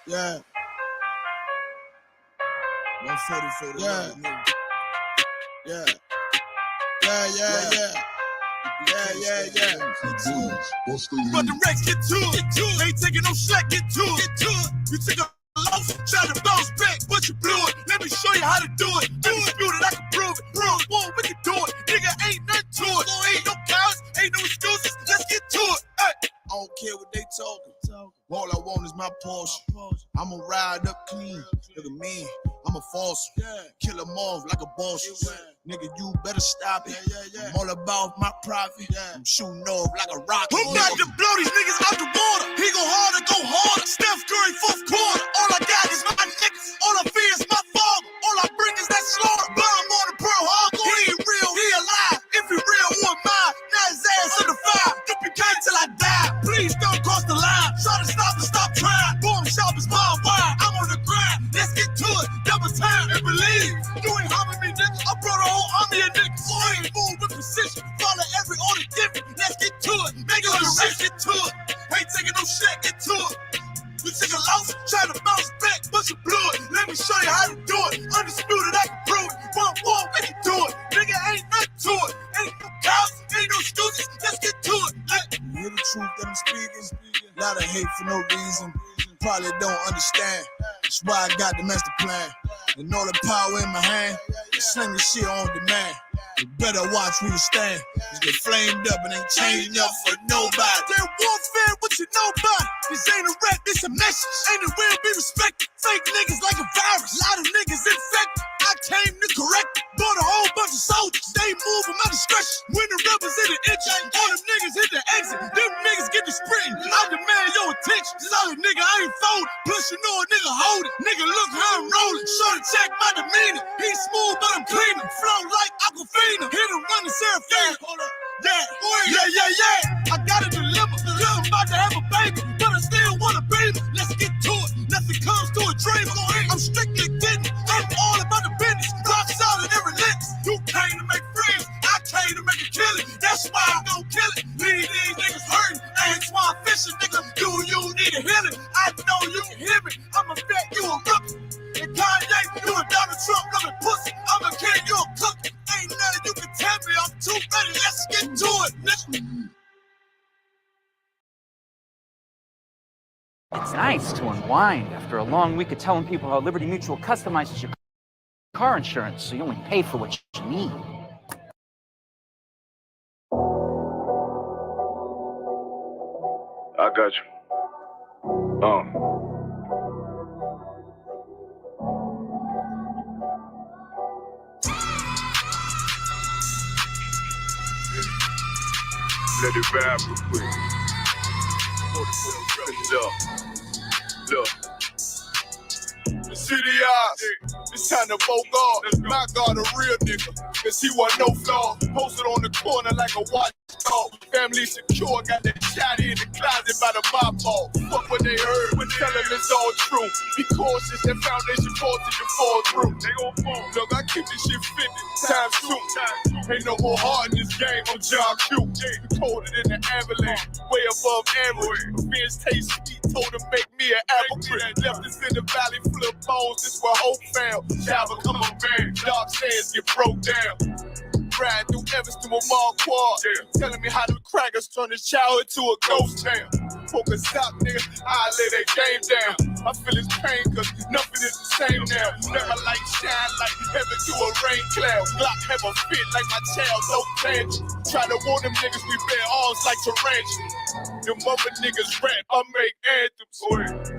Yeah. 140 yeah. Yeah. But the Rex get to it. Ain't taking no slack, get to it. You take a loss, try to bounce back, but you blew it. Let me show you how to do it. Dispute it, I can prove it. Whoa, we can do it. Nigga, ain't nothing to it. Ain't no cowards, ain't no excuses. Let's get to it. Hey. I don't care what they talking. All I want is my Porsche. I'ma ride up clean. Look at me. I'm a false. Kill them off like a boss. Nigga, you better stop it. I'm all about my profit. I'm shooting off like a rocket. Who about to blow these niggas out the water? He go harder, go harder. Steph Curry, fourth quarter. All I got is my niggas. All I fear is my father. All I bring is that slaughter. Bomb on the Pearl Harbor. He ain't real, he alive. If he real, who am I? Now his ass in the fire. If you can't till I die, please don't cross the line. Try to stop and stop trying. Boom shop is mile wide. I'm on the grind. Let's get to it. Double time and believe. You ain't harming me, nigga. I brought a whole army of niggas. So I ain't move with precision. Follow every order different. Let's get to it. Make it the rest, get to it. Ain't taking no shit, get to it. You take a loss, try to bounce back, but you blew it. Let me show you how to do it. Undisputed, I can prove it. One, we can do it. Nigga, ain't nothing to it. Ain't no cows, ain't no excuses. Let's get to it. Hey. You hear the truth that I'm speaking? Lot of hate for no reason. Probably don't understand. That's why I got the master plan. And all the power in my hand. Sling the shit on demand. You better watch where you stand. Just get flamed up and ain't changing up for nobody. They're warfare, what you know about it? This ain't a rap, this a message. Ain't it will be respected. Fake niggas like a virus. Lot of niggas infected. I came to correct it. Bought a whole bunch of soldiers. They move at my discretion. When the rebels hit the engine, all them niggas hit the exit. Them niggas get the sprinting. I demand your attention. Solid nigga, I ain't folding. Plus you know a nigga hold it. Nigga, look how I'm rolling. Shorty check my demeanor. He's smooth, but I'm cleaner. Flow like Aquafina. Hit him running Serafina. Yeah. I got a dilemma. I'm about to have a baby, but I still want a baby. Let's get to it. Nothing comes to a dream. I'm strictly getting. I'm all about the business. Rock solid and relentless. You came to make friends. I came to make a killing. That's why I gon' kill it. Leave these niggas hurting. I ain't swine fishing, nigga. Do you need a healing? I know you can hear me. I'm a vet, you a rookie. And Kanye, you a Donald Trump looking pussy. I'm a king, you a cookie. Ain't nothing you can tell me. I'm too ready. Let's get to it, nigga. It's nice to unwind after a long week of telling people how Liberty Mutual customizes your car insurance so you only pay for what you need. I got you. Let it vibe real quick. Look. The city eyes, it's time to vote God. My God, a real nigga, cause he wasn't no flaw. Posted on the corner like a watch dog. Family secure, got that shotty in the closet by the mob ball. Fuck what they heard, when tell them it's all true. Be cautious, that foundation voltage and fall through. They gon' fall. Look, I keep this shit 50 times 2. Ain't no more heart in this game, I'm John Q. Colder than the avalanche, way above average. Vince taste sweet, told him make me an apple tree. Left us in the valley full of bones, this where hope found. Child become a man, dark sands get broke down. Riding through Evans to a mall quad. Telling me how the crackers turn his childhood to a ghost town. Focus up, nigga, I lay that game down. I feel his pain, cause nothing is the same now. Let my light shine like heaven through a rain cloud. Glock have a fit like my child, no tangent. Try to warn them niggas, we bear arms like tarantulas. Them mother niggas rap, I make anthems.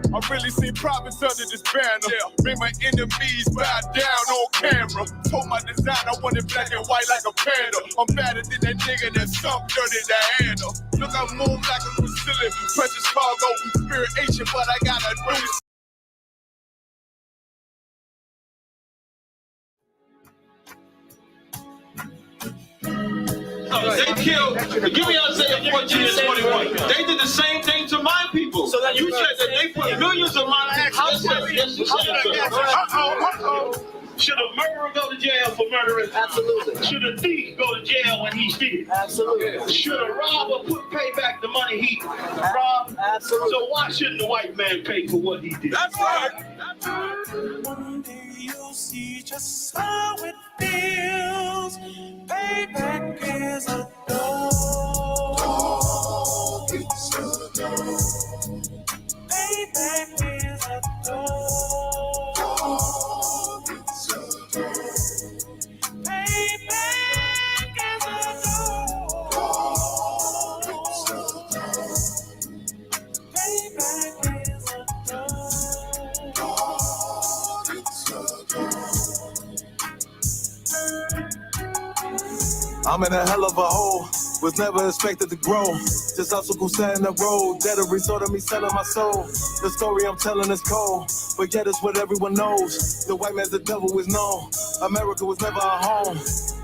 I really see prophets under this banner. Make my enemies bow down on camera. Told my design I wanted black and white like a panda. I'm better than that nigga that sunk dirty to handle. Look, I move like a Brazilian. Precious cargo, spirit Asian, but I got a new. They killed, give me Isaiah 14 and 21. They did the same thing to my people. So that you said that they put millions of my actions. Should a murderer go to jail for murdering? Absolutely. Should a thief go to jail when he steals? Absolutely. Should a robber pay back the money he robbed? Absolutely. So why shouldn't the white man pay for what he did? That's right. One day you'll see just how it feels. Payback is a dog. It's a dog. Payback is a dog. It's a dog. Payback is a dog. It's a dog. Payback is a dog. It's a dog. I'm in a hell of a hole, was never expected to grow. Just obstacles set in the road, that a result of me selling my soul. The story I'm telling is cold, but yet it's what everyone knows. The white man's the devil is known. America was never our home.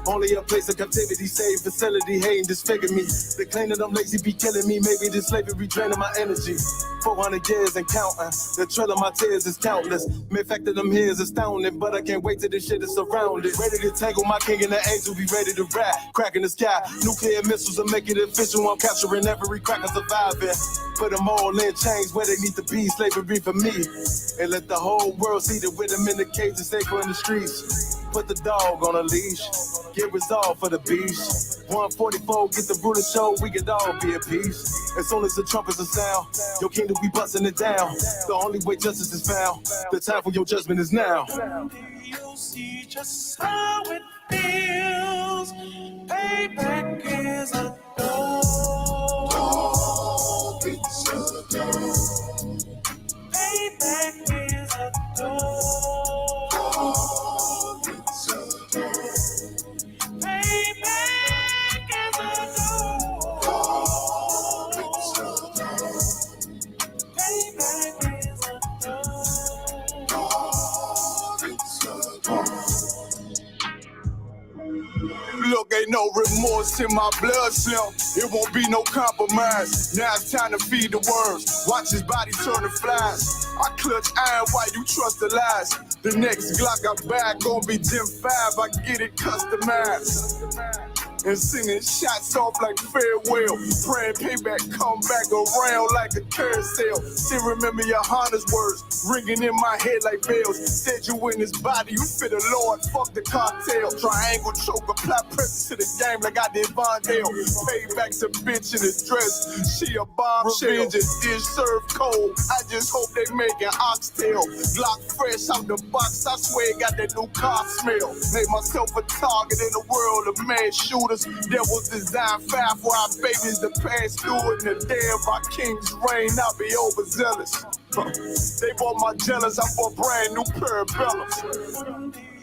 Only a place of captivity, safe facility, hating, disfigure me. They claim that I'm lazy, be killing me. Maybe this slavery draining my energy. 400 years and counting. The trail of my tears is countless. The fact that I'm here is astounding, but I can't wait till this shit is surrounded. Ready to tangle my king and the angel, be ready to rap. Crack in the sky, nuclear missiles and make it official. I'm capturing every cracker surviving. Put them all in chains where they need to be. Slavery for me. And let the whole world see the rhythm in the cage and safer in the streets. Put the dog on a leash. Get resolved for the beast. 144, get the brutal show, we could all be at peace. As soon as the trumpets are sound, your kingdom we busting it down. The only way justice is found, the time for your judgment is now. You'll see just how it feels. Payback is a dog. It's a dog. Payback is a dog. It's a dog. Payback is a dog. It's a dog. Payback is a dog. It's a dog. Look, ain't no remorse in my blood slim. It won't be no compromise. Now it's time to feed the worms. Watch his body turn to flies. I clutch iron while you trust the lies. The next Glock I buy gon' be Gen 5. I get it customized. And singing shots off like farewell. Praying payback come back around like a carousel. Still remember your Honda's words ringing in my head like bells. Said you in his body, you fit the Lord, fuck the cartel. Triangle choke, apply pressure to the game like I did Vondale. Payback's a bitch in his dress, she a bombshell. Revenge is served cold, I just hope they make an oxtail. Glock fresh out the box, I swear it got that new car smell. Made myself a target in the world of mad shooters. That was designed fire for our babies to pass through in the day of our king's reign. I'll be overzealous. They bought my jealous, I bought brand new pair of bellows.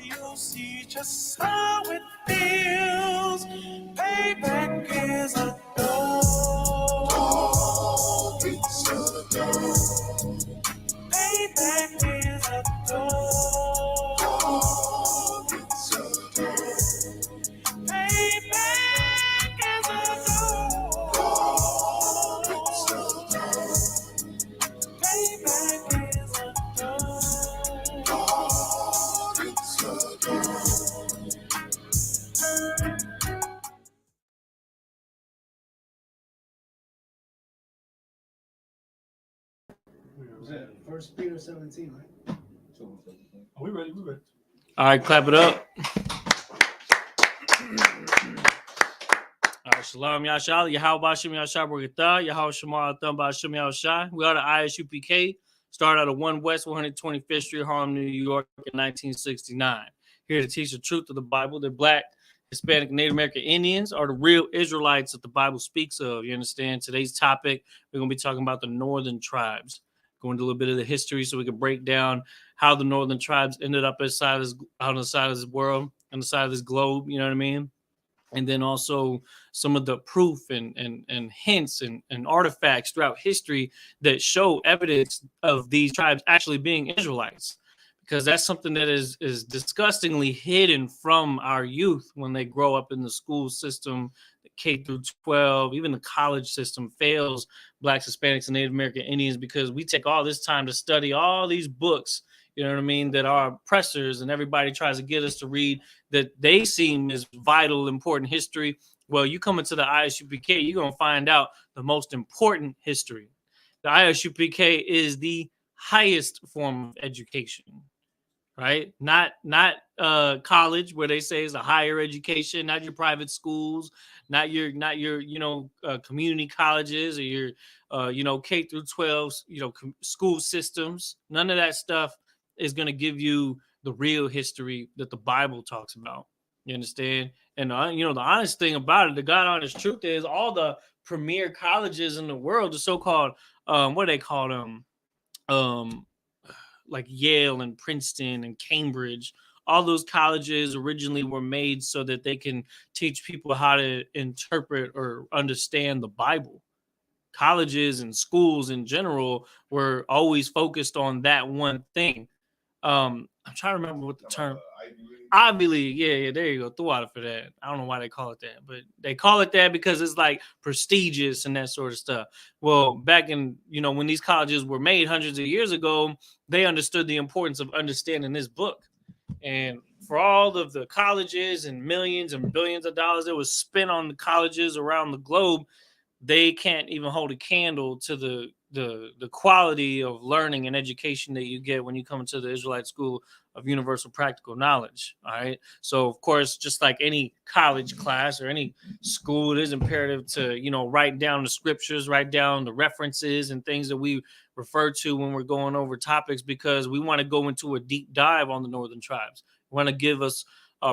You'll see just how it feels. Payback is a dog. It's a dog. Payback is a dog. It's a dog. Payback is a dog. It's a dog. Payback is a dog. It's a dog. First Peter 17, right? Are we ready? We ready. All right, clap it up. All right, Shalom Yashal, Yahweh Bashim Yashar Burgata, Yahweh Shemar Atam Bashim Yashar. We are the ISUPK, started out of 1 West 125th Street, Harlem, New York in 1969. Here to teach the truth of the Bible. They're Black, Hispanic, Native American Indians are the real Israelites that the Bible speaks of. You understand? Today's topic, we're going to be talking about the northern tribes. Go into a little bit of the history so we can break down how the northern tribes ended up on the side of this world, on the side of this globe, you know what I mean? And then also some of the proof and hints and artifacts throughout history that show evidence of these tribes actually being Israelites. Because that's something that is disgustingly hidden from our youth when they grow up in the school system, the K through 12, even the college system fails Blacks, Hispanics, and Native American Indians because we take all this time to study all these books, you know what I mean, that are oppressors, and everybody tries to get us to read that they seem as vital, important history. Well, you come into the ISUPK, you're going to find out the most important history. The ISUPK is the highest form of education, right? Not college, where they say is a higher education, not your private schools, not your community colleges or your K through 12 school systems. None of that stuff is going to give you the real history that the Bible talks about. You understand? And the honest thing about it, the God honest truth is, all the premier colleges in the world, the so-called what do they call them? Like Yale and Princeton and Cambridge, all those colleges originally were made so that they can teach people how to interpret or understand the Bible. Colleges and schools in general were always focused on that one thing. I'm trying to remember what the term. Ivy League, yeah, there you go. Throw out for that. I don't know why they call it that, but they call it that because it's like prestigious and that sort of stuff. Well, back in, when these colleges were made hundreds of years ago, they understood the importance of understanding this book. And for all of the colleges and millions and billions of dollars that was spent on the colleges around the globe, they can't even hold a candle to the quality of learning and education that you get when you come into the Israelite School of Universal Practical Knowledge. All right. So, of course, just like any college class or any school, it is imperative to, write down the scriptures, write down the references and things that we refer to when we're going over topics, because we want to go into a deep dive on the northern tribes. We want to give us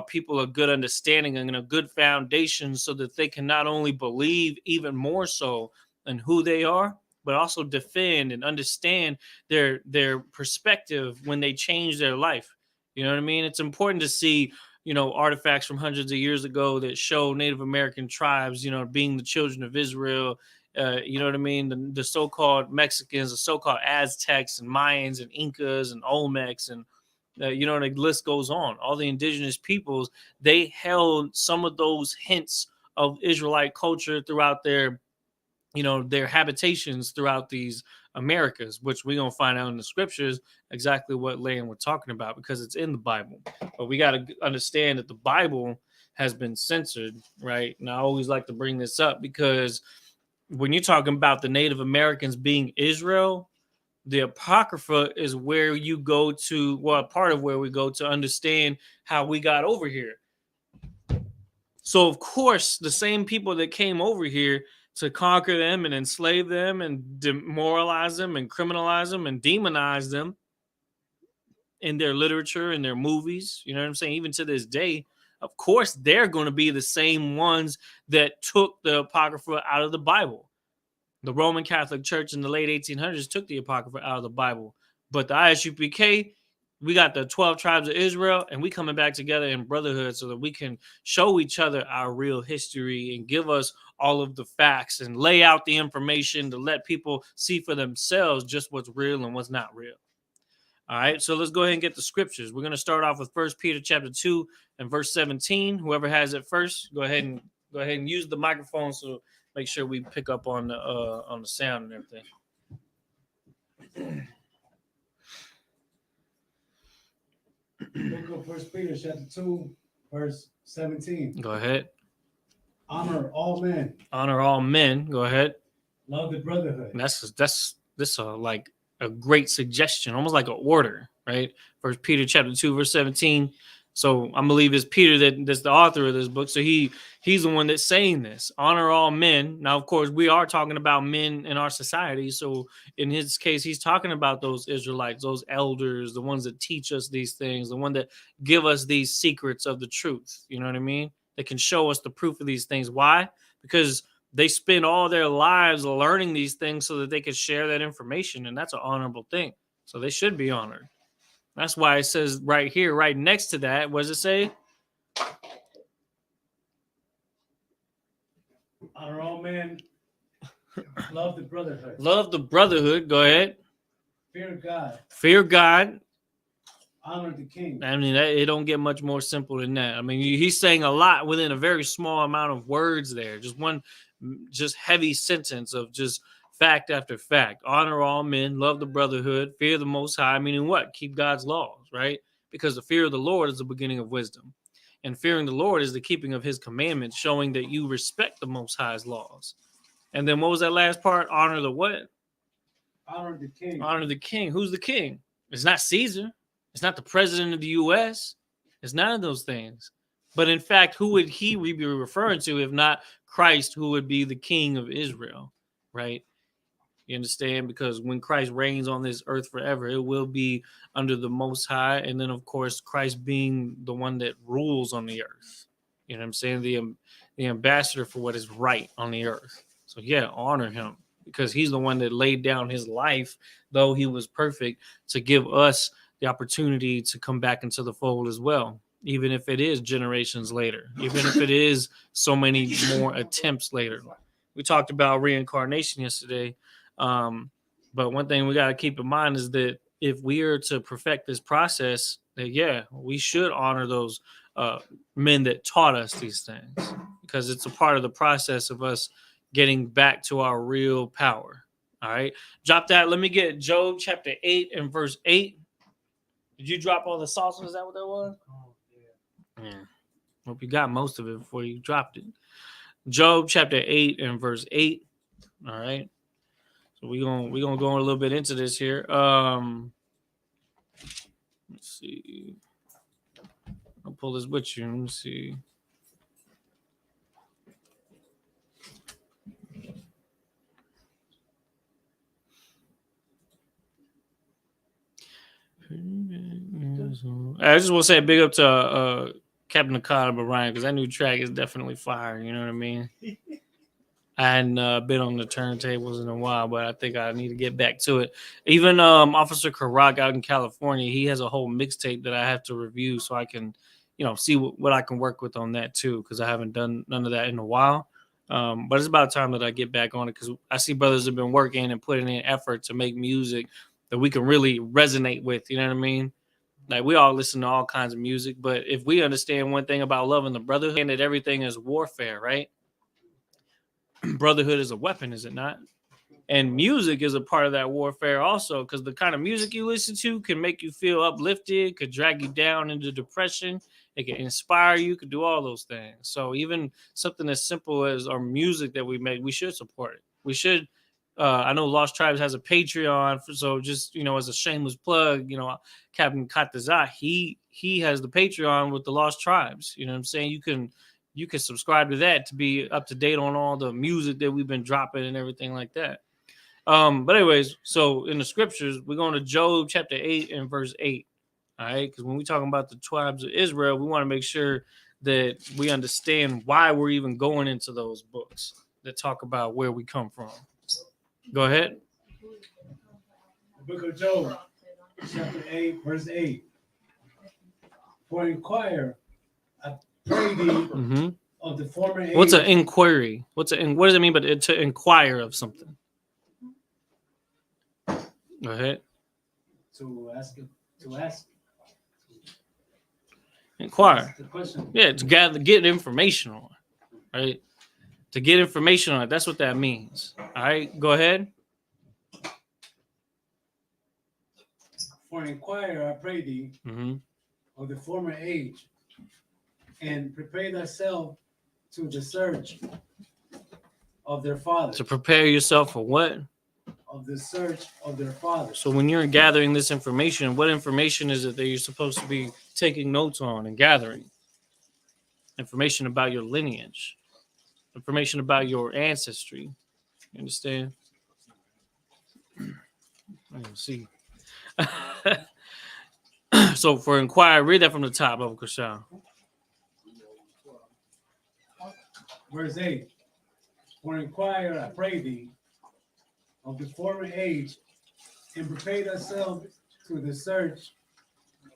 people a good understanding and a good foundation so that they can not only believe even more so in who they are, but also defend and understand their perspective when they change their life. You know what I mean? It's important to see, artifacts from hundreds of years ago that show Native American tribes, being the children of Israel. You know what I mean? The so-called Mexicans, the so-called Aztecs and Mayans and Incas and Olmecs and the list goes on. All the indigenous peoples, they held some of those hints of Israelite culture throughout their habitations throughout these Americas, which we're going to find out in the scriptures exactly what land we're talking about, because it's in the Bible. But we got to understand that the Bible has been censored, right? And I always like to bring this up because when you're talking about the Native Americans being Israel, the Apocrypha is where you go to, well, part of where we go to understand how we got over here. So, of course, the same people that came over here to conquer them and enslave them and demoralize them and criminalize them and demonize them in their literature and their movies, you know what I'm saying? Even to this day, of course, they're going to be the same ones that took the Apocrypha out of the Bible. The Roman Catholic Church in the late 1800s took the Apocrypha out of the Bible. But the ISUPK, we got the 12 tribes of Israel, and we coming back together in brotherhood so that we can show each other our real history and give us all of the facts and lay out the information to let people see for themselves just what's real and what's not real. All right, so let's go ahead and get the scriptures. We're going to start off with 1 Peter chapter 2 and verse 17. Whoever has it first, go ahead and use the microphone so make sure we pick up on the sound and everything. Book of 1 Peter chapter 2, verse 17. Go ahead. Honor all men. Honor all men. Go ahead. Love the brotherhood. And that's like a great suggestion, almost like an order, right? 1 Peter chapter 2, verse 17. So I believe it's Peter that's the author of this book. So he's the one that's saying this. Honor all men. Now, of course, we are talking about men in our society. So in his case, he's talking about those Israelites, those elders, the ones that teach us these things, the one that give us these secrets of the truth. You know what I mean? They can show us the proof of these things. Why? Because they spend all their lives learning these things so that they can share that information. And that's an honorable thing. So they should be honored. That's why it says right here, right next to that, what does it say? Honor all men. Love the brotherhood. Love the brotherhood. Go ahead. Fear God. Fear God. Honor the king. I mean, it don't get much more simple than that. I mean, he's saying a lot within a very small amount of words there. Just heavy sentence of just fact after fact. Honor all men, love the brotherhood, fear the Most High, meaning what? Keep God's laws, right? Because the fear of the Lord is the beginning of wisdom. And fearing the Lord is the keeping of his commandments, showing that you respect the Most High's laws. And then what was that last part? Honor the what? Honor the king. Honor the king. Who's the king? It's not Caesar. It's not the president of the U.S. It's none of those things. But in fact, who would he be referring to if not Christ, who would be the king of Israel, right? You understand? Because when Christ reigns on this earth forever, it will be under the Most High. And then, of course, Christ being the one that rules on the earth. You know what I'm saying? The ambassador for what is right on the earth. So, yeah, honor him because he's the one that laid down his life, though he was perfect, to give us the opportunity to come back into the fold as well, even if it is generations later, even if it is so many more attempts later. We talked about reincarnation yesterday. But one thing we got to keep in mind is that if we are to perfect this process, that yeah, we should honor those men that taught us these things because it's a part of the process of us getting back to our real power. All right, drop that. Let me get Job chapter 8 and verse 8. Did you drop all the sauce? Is that what that was? Yeah. Hope you got most of it before you dropped it. Job chapter 8 and verse 8. All right. So we're gonna go a little bit into this here. Let's see. I'll pull this with you. Let me see. I just want to say a big up to Captain Akada Ryan because that new track is definitely fire. You know what I mean? I hadn't been on the turntables in a while, but I think I need to get back to it. Even Officer Karak out in California, he has a whole mixtape that I have to review so I can, see what I can work with on that too, because I haven't done none of that in a while. But it's about time that I get back on it because I see brothers have been working and putting in effort to make music that we can really resonate with. You know what I mean? Like we all listen to all kinds of music, but if we understand one thing about loving the brotherhood, and that everything is warfare, right? Brotherhood is a weapon, is it not? And music is a part of that warfare also, because the kind of music you listen to can make you feel uplifted, could drag you down into depression, it can inspire you, could do all those things. So even something as simple as our music that we make, we should support it. We should. I know Lost Tribes has a Patreon, so just as a shameless plug, Captain Katazah, he has the Patreon with the Lost Tribes. You know what I'm saying? You can subscribe to that to be up to date on all the music that we've been dropping and everything like that. But anyways, so in the scriptures, we're going to Job chapter 8 and verse 8. All right, because when we're talking about the tribes of Israel, we want to make sure that we understand why we're even going into those books that talk about where we come from. Go ahead. The book of Job, chapter 8, verse 8. For inquire, I pray thee of the former age. What's an inquiry? What does it mean? But to inquire of something. Go ahead. To ask. Inquire. The question. Yeah, to get information on, right? To get information on it. That's what that means. All right, go ahead. For inquire, I pray thee of the former age, and prepare thyself to the search of their fathers. To prepare yourself for what? Of the search of their fathers. So when you're gathering this information, what information is it that you're supposed to be taking notes on and gathering? Information about your lineage. Information about your ancestry. You understand? I can see. So for inquire, read that from the top, Uncle Krishan. Verse 8. For inquire, I pray thee, of the former age, and prepare thyself to the search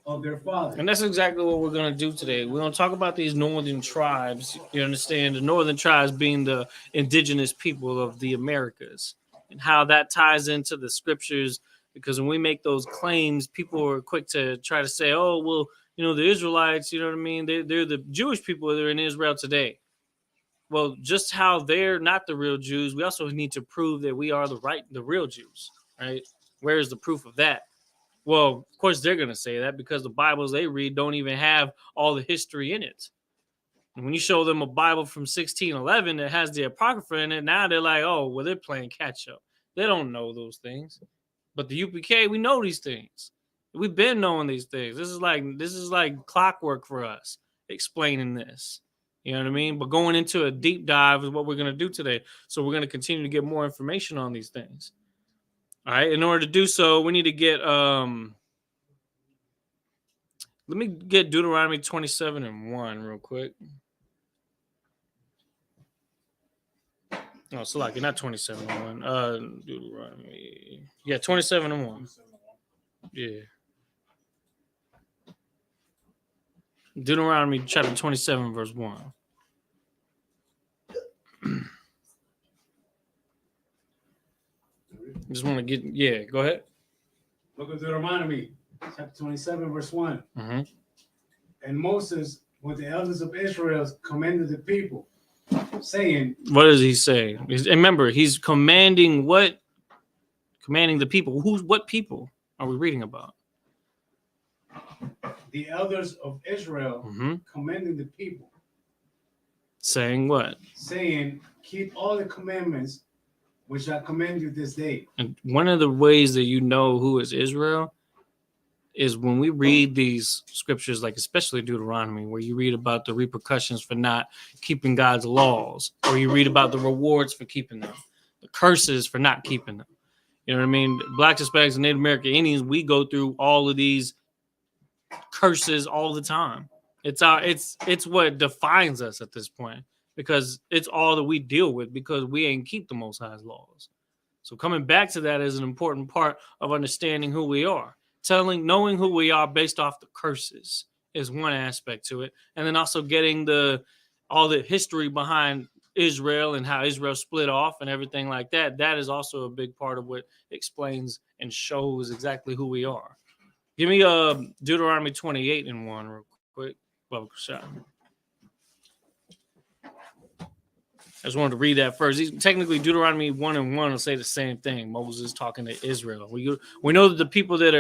of their fathers. And that's exactly what we're going to do today. We're going to talk about these northern tribes. You understand? The northern tribes being the indigenous people of the Americas and how that ties into the scriptures. Because when we make those claims, people are quick to try to say, oh, well, the Israelites, you know what I mean? They're the Jewish people that are in Israel today. well, just how they're not the real Jews, we also need to prove that we are the real Jews, right? Where is the proof of that? Well, of course, they're going to say that because the Bibles they read don't even have all the history in it. And when you show them a Bible from 1611 that has the Apocrypha in it, now they're like, oh, well, they're playing catch up. They don't know those things. But the UPK, we know these things. We've been knowing these things. This is like clockwork for us, explaining this. You know what I mean? But going into a deep dive is what we're going to do today. So we're going to continue to get more information on these things. All right. In order to do so, we need to get let me get Deuteronomy 27:1 real quick. Oh, so like not 27:1. Deuteronomy. Yeah, 27:1. Yeah. Deuteronomy chapter 27, verse 1. Just want to get, go ahead. Book of Deuteronomy, chapter 27, verse 1. Mm-hmm. And Moses, with the elders of Israel, commanded the people, saying, what does he say? Remember, he's commanding what? Commanding the people. What people are we reading about? The elders of Israel commanding the people. Saying what? Saying, keep all the commandments which I command you this day. And one of the ways that you know who is Israel is when we read these scriptures, like especially Deuteronomy, where you read about the repercussions for not keeping God's laws, or you read about the rewards for keeping them, the curses for not keeping them. You know what I mean? Blacks, Hispanics, and Native American Indians, we go through all of these curses all the time. It's what defines us at this point, because it's all that we deal with because we ain't keep the Most High's laws. So coming back to that is an important part of understanding who we are. Knowing who we are based off the curses is one aspect to it, and then also getting all the history behind Israel and how Israel split off and everything like that. That is also a big part of what explains and shows exactly who we are. Give me Deuteronomy 28:1 real quick. Well, I just wanted to read that first. Technically, Deuteronomy 1:1 will say the same thing. Moses talking to Israel. We know that the people that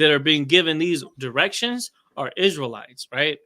are being given these directions are Israelites, right?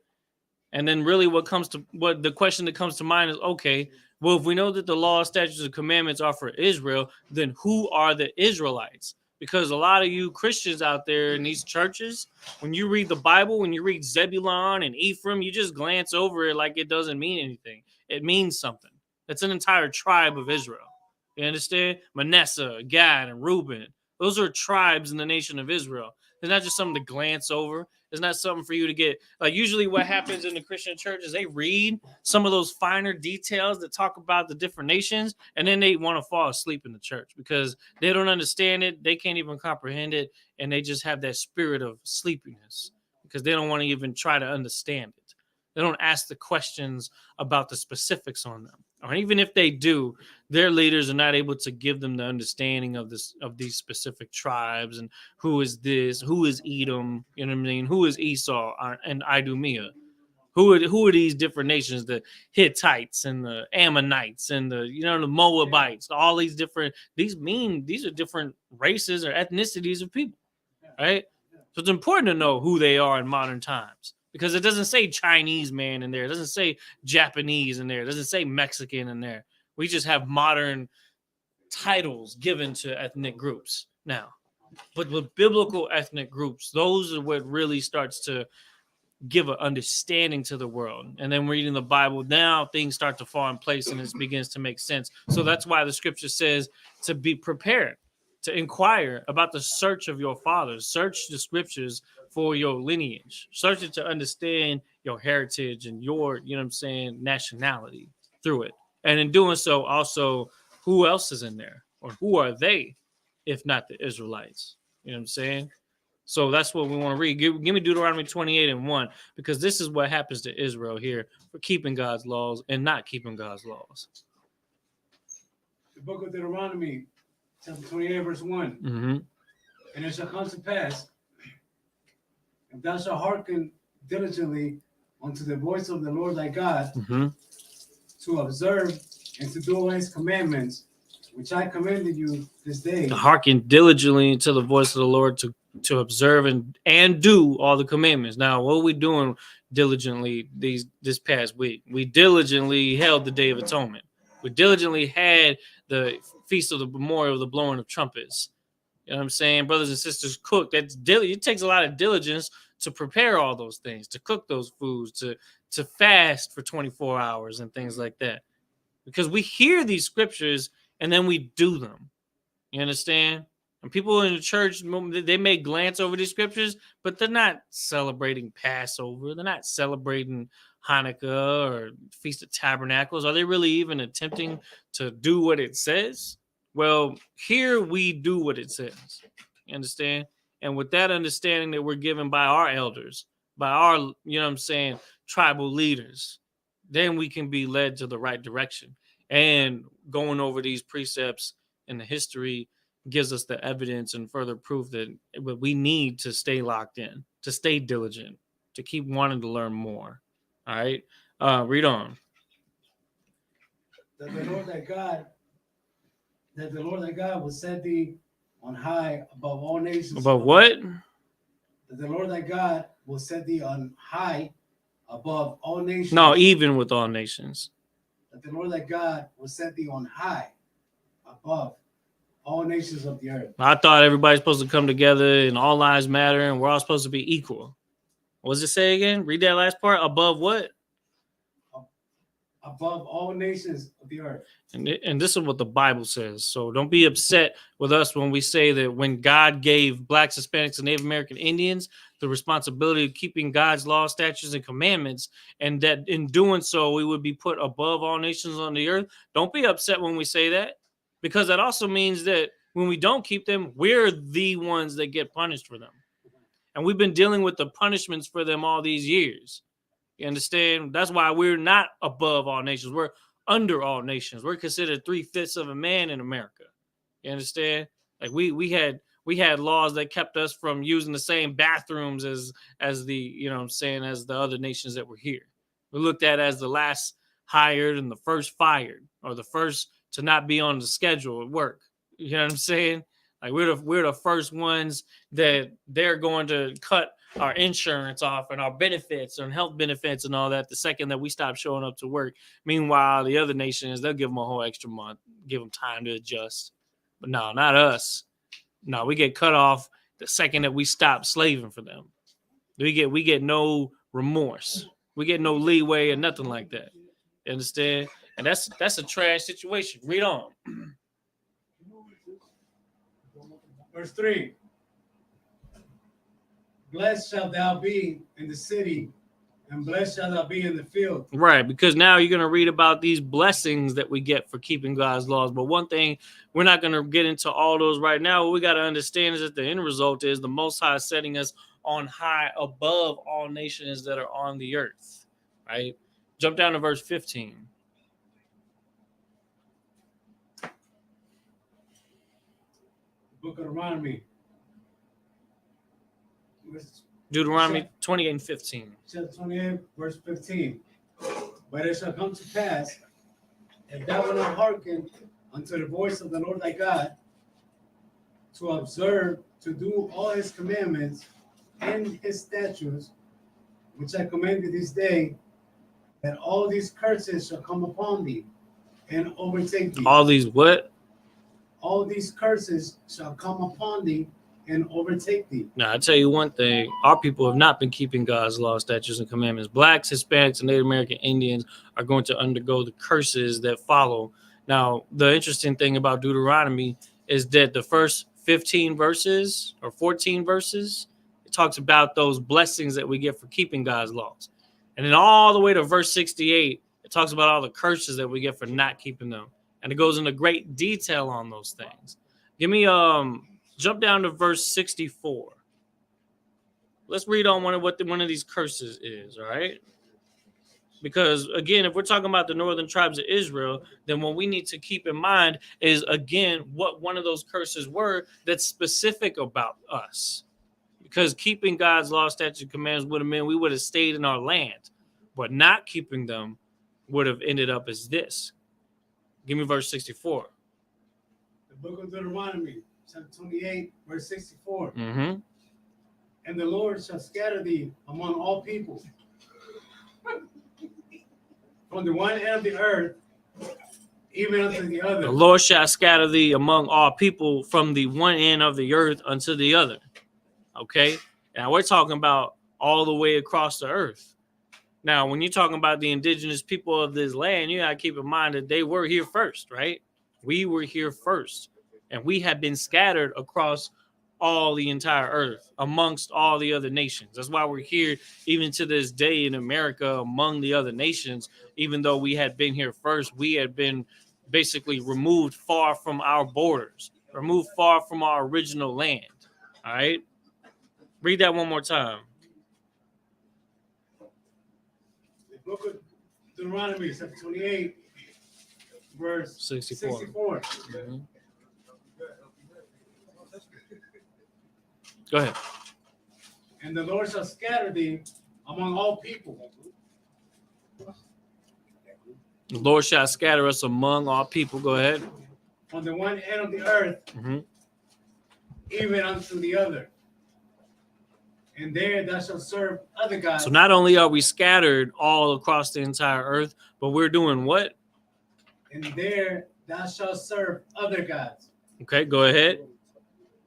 And then really what the question that comes to mind is, okay, well, if we know that the law, statutes, and commandments are for Israel, then who are the Israelites? Because a lot of you Christians out there in these churches, when you read the Bible, when you read Zebulun and Ephraim, you just glance over it like it doesn't mean anything. It means something. It's an entire tribe of Israel. You understand? Manasseh, Gad, and Reuben. Those are tribes in the nation of Israel. It's not just something to glance over. It's not something for you to get. Like usually what happens in the Christian church is they read some of those finer details that talk about the different nations, and then they want to fall asleep in the church because they don't understand it. They can't even comprehend it. And they just have that spirit of sleepiness because they don't want to even try to understand it. They don't ask the questions about the specifics on them. Or even if they do, their leaders are not able to give them the understanding of these specific tribes and who is this, who is Edom, you know what I mean? Who is Esau and Idumea? Who are these different nations, the Hittites and the Ammonites and the Moabites, all these different, these are different races or ethnicities of people, right? So it's important to know who they are in modern times. Because it doesn't say Chinese man in there. It doesn't say Japanese in there. It doesn't say Mexican in there. We just have modern titles given to ethnic groups now. But with biblical ethnic groups, those are what really starts to give an understanding to the world. And then reading the Bible, now things start to fall in place and it begins to make sense. So that's why the scripture says to be prepared, to inquire about the search of your fathers. Search the scriptures for your lineage. Search it to understand your heritage and your, nationality through it. And in doing so, also, who else is in there? Or who are they, if not the Israelites? You know what I'm saying? So that's what we want to read. Give me Deuteronomy 28:1, because this is what happens to Israel here for keeping God's laws and not keeping God's laws. The book of Deuteronomy, chapter 28, verse 1. Mm-hmm. And it shall come to pass, if thou shalt hearken diligently unto the voice of the Lord thy God, mm-hmm. to observe and to do all his commandments, which I commanded you this day. To hearken diligently to the voice of the Lord, to observe and do all the commandments. Now, what are we doing diligently this past week? We diligently held the Day of Atonement. We diligently had the Feast of the Memorial of the Blowing of Trumpets. You know what I'm saying? Brothers and sisters, cook. It takes a lot of diligence to prepare all those things, to cook those foods, to fast for 24 hours and things like that. Because we hear these scriptures and then we do them. You understand? And people in the church, they may glance over these scriptures, but they're not celebrating Passover. They're not celebrating Hanukkah or Feast of Tabernacles. Are they really even attempting to do what it says? Well, here we do what it says. You understand? And with that understanding that we're given by our elders, by our, you know what I'm saying, tribal leaders, then we can be led to the right direction. And going over these precepts in the history gives us the evidence and further proof that we need to stay locked in, to stay diligent, to keep wanting to learn more. All right. Read on. That the Lord thy God will set thee on high above all nations. Above what? That the Lord thy God will set thee on high above all nations. No, even with all nations. That the Lord thy God will set thee on high above all nations of the earth. I thought everybody's supposed to come together and all lives matter and we're all supposed to be equal. What does it say again? Read that last part. Above what? Above all nations of the earth. And this is what the Bible says. So don't be upset with us when we say that when God gave Blacks, Hispanics, and Native American Indians the responsibility of keeping God's law, statutes, and commandments, and that in doing so, we would be put above all nations on the earth. Don't be upset when we say that, because that also means that when we don't keep them, we're the ones that get punished for them. And we've been dealing with the punishments for them all these years. You understand? That's why we're not above all nations. We're under all nations. We're considered 3/5 of a man in America. You understand? Like we had laws that kept us from using the same bathrooms as the, you know what I'm saying, as the other nations that were here. We're looked at as the last hired and the first fired, or the first to not be on the schedule at work. You know what I'm saying? Like we're the first ones that they're going to cut our insurance off and our benefits and health benefits and all that the second that we stop showing up to work. Meanwhile, the other nations, they'll give them a whole extra month, give them time to adjust. But no, not us. No, we get cut off the second that we stop slaving for them. We get no remorse. We get no leeway or nothing like that. You understand? And that's a trash situation. Read on. Verse 3. Blessed shalt thou be in the city, and blessed shalt thou be in the field. Right, because now you're going to read about these blessings that we get for keeping God's laws. But one thing, we're not going to get into all those right now. What we got to understand is that the end result is the Most High setting us on high above all nations that are on the earth. Right? Jump down to verse 15. Book of Deuteronomy. Deuteronomy 28 and 15. Chapter 28, verse 15. But it shall come to pass, if thou wilt not hearken unto the voice of the Lord thy God, to observe, to do all his commandments and his statutes, which I command thee this day, that all these curses shall come upon thee and overtake thee. All these what? All these curses shall come upon thee and overtake thee. Now, I tell you one thing, our people have not been keeping God's law, statutes, and commandments. Blacks, Hispanics, and Native American Indians are going to undergo the curses that follow. Now, the interesting thing about Deuteronomy is that the first 15 verses or 14 verses, it talks about those blessings that we get for keeping God's laws. And then all the way to verse 68, it talks about all the curses that we get for not keeping them. And it goes into great detail on those things. Give me jump down to verse 64. Let's read on what one of these curses is, all right? Because, again, if we're talking about the northern tribes of Israel, then what we need to keep in mind is, again, what one of those curses were that's specific about us. Because keeping God's law, statutes, and commands would have meant we would have stayed in our land. But not keeping them would have ended up as this. Give me verse 64. The book of Deuteronomy, chapter 28, verse 64. Mm-hmm. And the Lord shall scatter thee among all people, from the one end of the earth, even unto the other. The Lord shall scatter thee among all people from the one end of the earth unto the other. Okay? Now we're talking about all the way across the earth. Now, when you're talking about the indigenous people of this land, you got to keep in mind that they were here first, right? We were here first. And we have been scattered across all the entire earth amongst all the other nations. That's why we're here even to this day in America among the other nations. Even though we had been here first, we had been basically removed far from our borders, removed far from our original land. All right? Read that one more time. The book of Deuteronomy, chapter 28, verse 64. Mm-hmm. Go ahead. And the Lord shall scatter thee among all people. The Lord shall scatter us among all people. Go ahead. From the one end of the earth, Mm-hmm. even unto the other. And there thou shalt serve other gods. So not only are we scattered all across the entire earth, but we're doing what? And there thou shalt serve other gods. Okay, go ahead.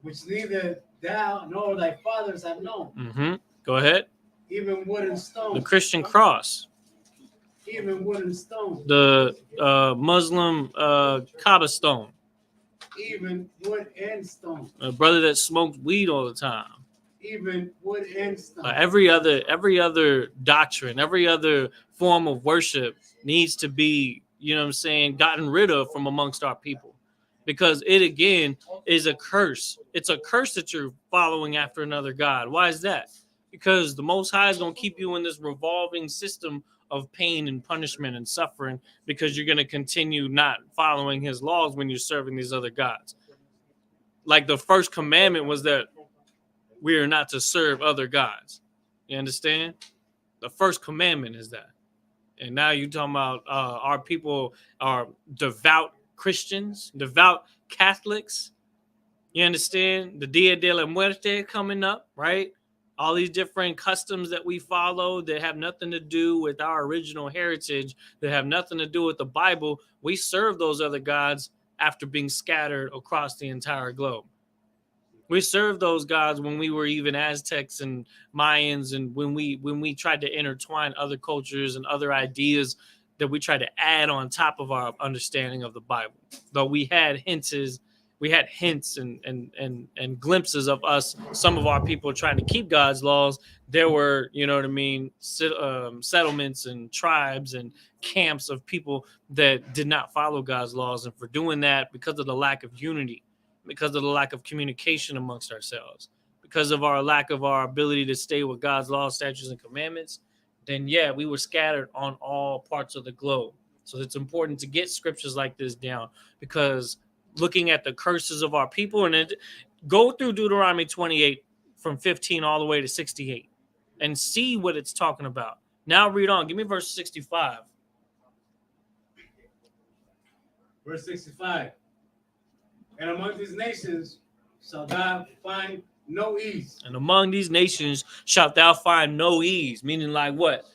Which neither thou nor thy fathers have known. Mm-hmm. Go ahead. Even wood and stone. The Christian cross. Even wood and stone. The Muslim Kaaba stone. Even wood and stone. A brother that smoked weed all the time. Even wood and stone. Every other doctrine, every other form of worship needs to be, you know what I'm saying, gotten rid of from amongst our people. Because it, again, is a curse. It's a curse that you're following after another God. Why is that? Because the Most High is going to keep you in this revolving system of pain and punishment and suffering because you're going to continue not following his laws when you're serving these other gods. Like the first commandment was that we are not to serve other gods. You understand? The first commandment is that. And now you're talking about our people are devout Christians, devout Catholics. You understand? The Dia de la Muerte coming up, right? All these different customs that we follow that have nothing to do with our original heritage, that have nothing to do with the Bible. We serve those other gods after being scattered across the entire globe. We served those gods when we were even Aztecs and Mayans, and when we tried to intertwine other cultures and other ideas that we tried to add on top of our understanding of the Bible. Though we had hints and glimpses of us, some of our people trying to keep God's laws. There were, you know what I mean, settlements and tribes and camps of people that did not follow God's laws. And for doing that, because of the lack of unity, because of the lack of communication amongst ourselves, because of our lack of our ability to stay with God's laws, statutes, and commandments, then yeah, we were scattered on all parts of the globe. So it's important to get scriptures like this down, because looking at the curses of our people, and go through Deuteronomy 28 from 15 all the way to 68 and see what it's talking about. Now read on. Give me verse 65. Verse 65. And among these nations shalt thou find no ease. And among these nations shalt thou find no ease. Meaning like what?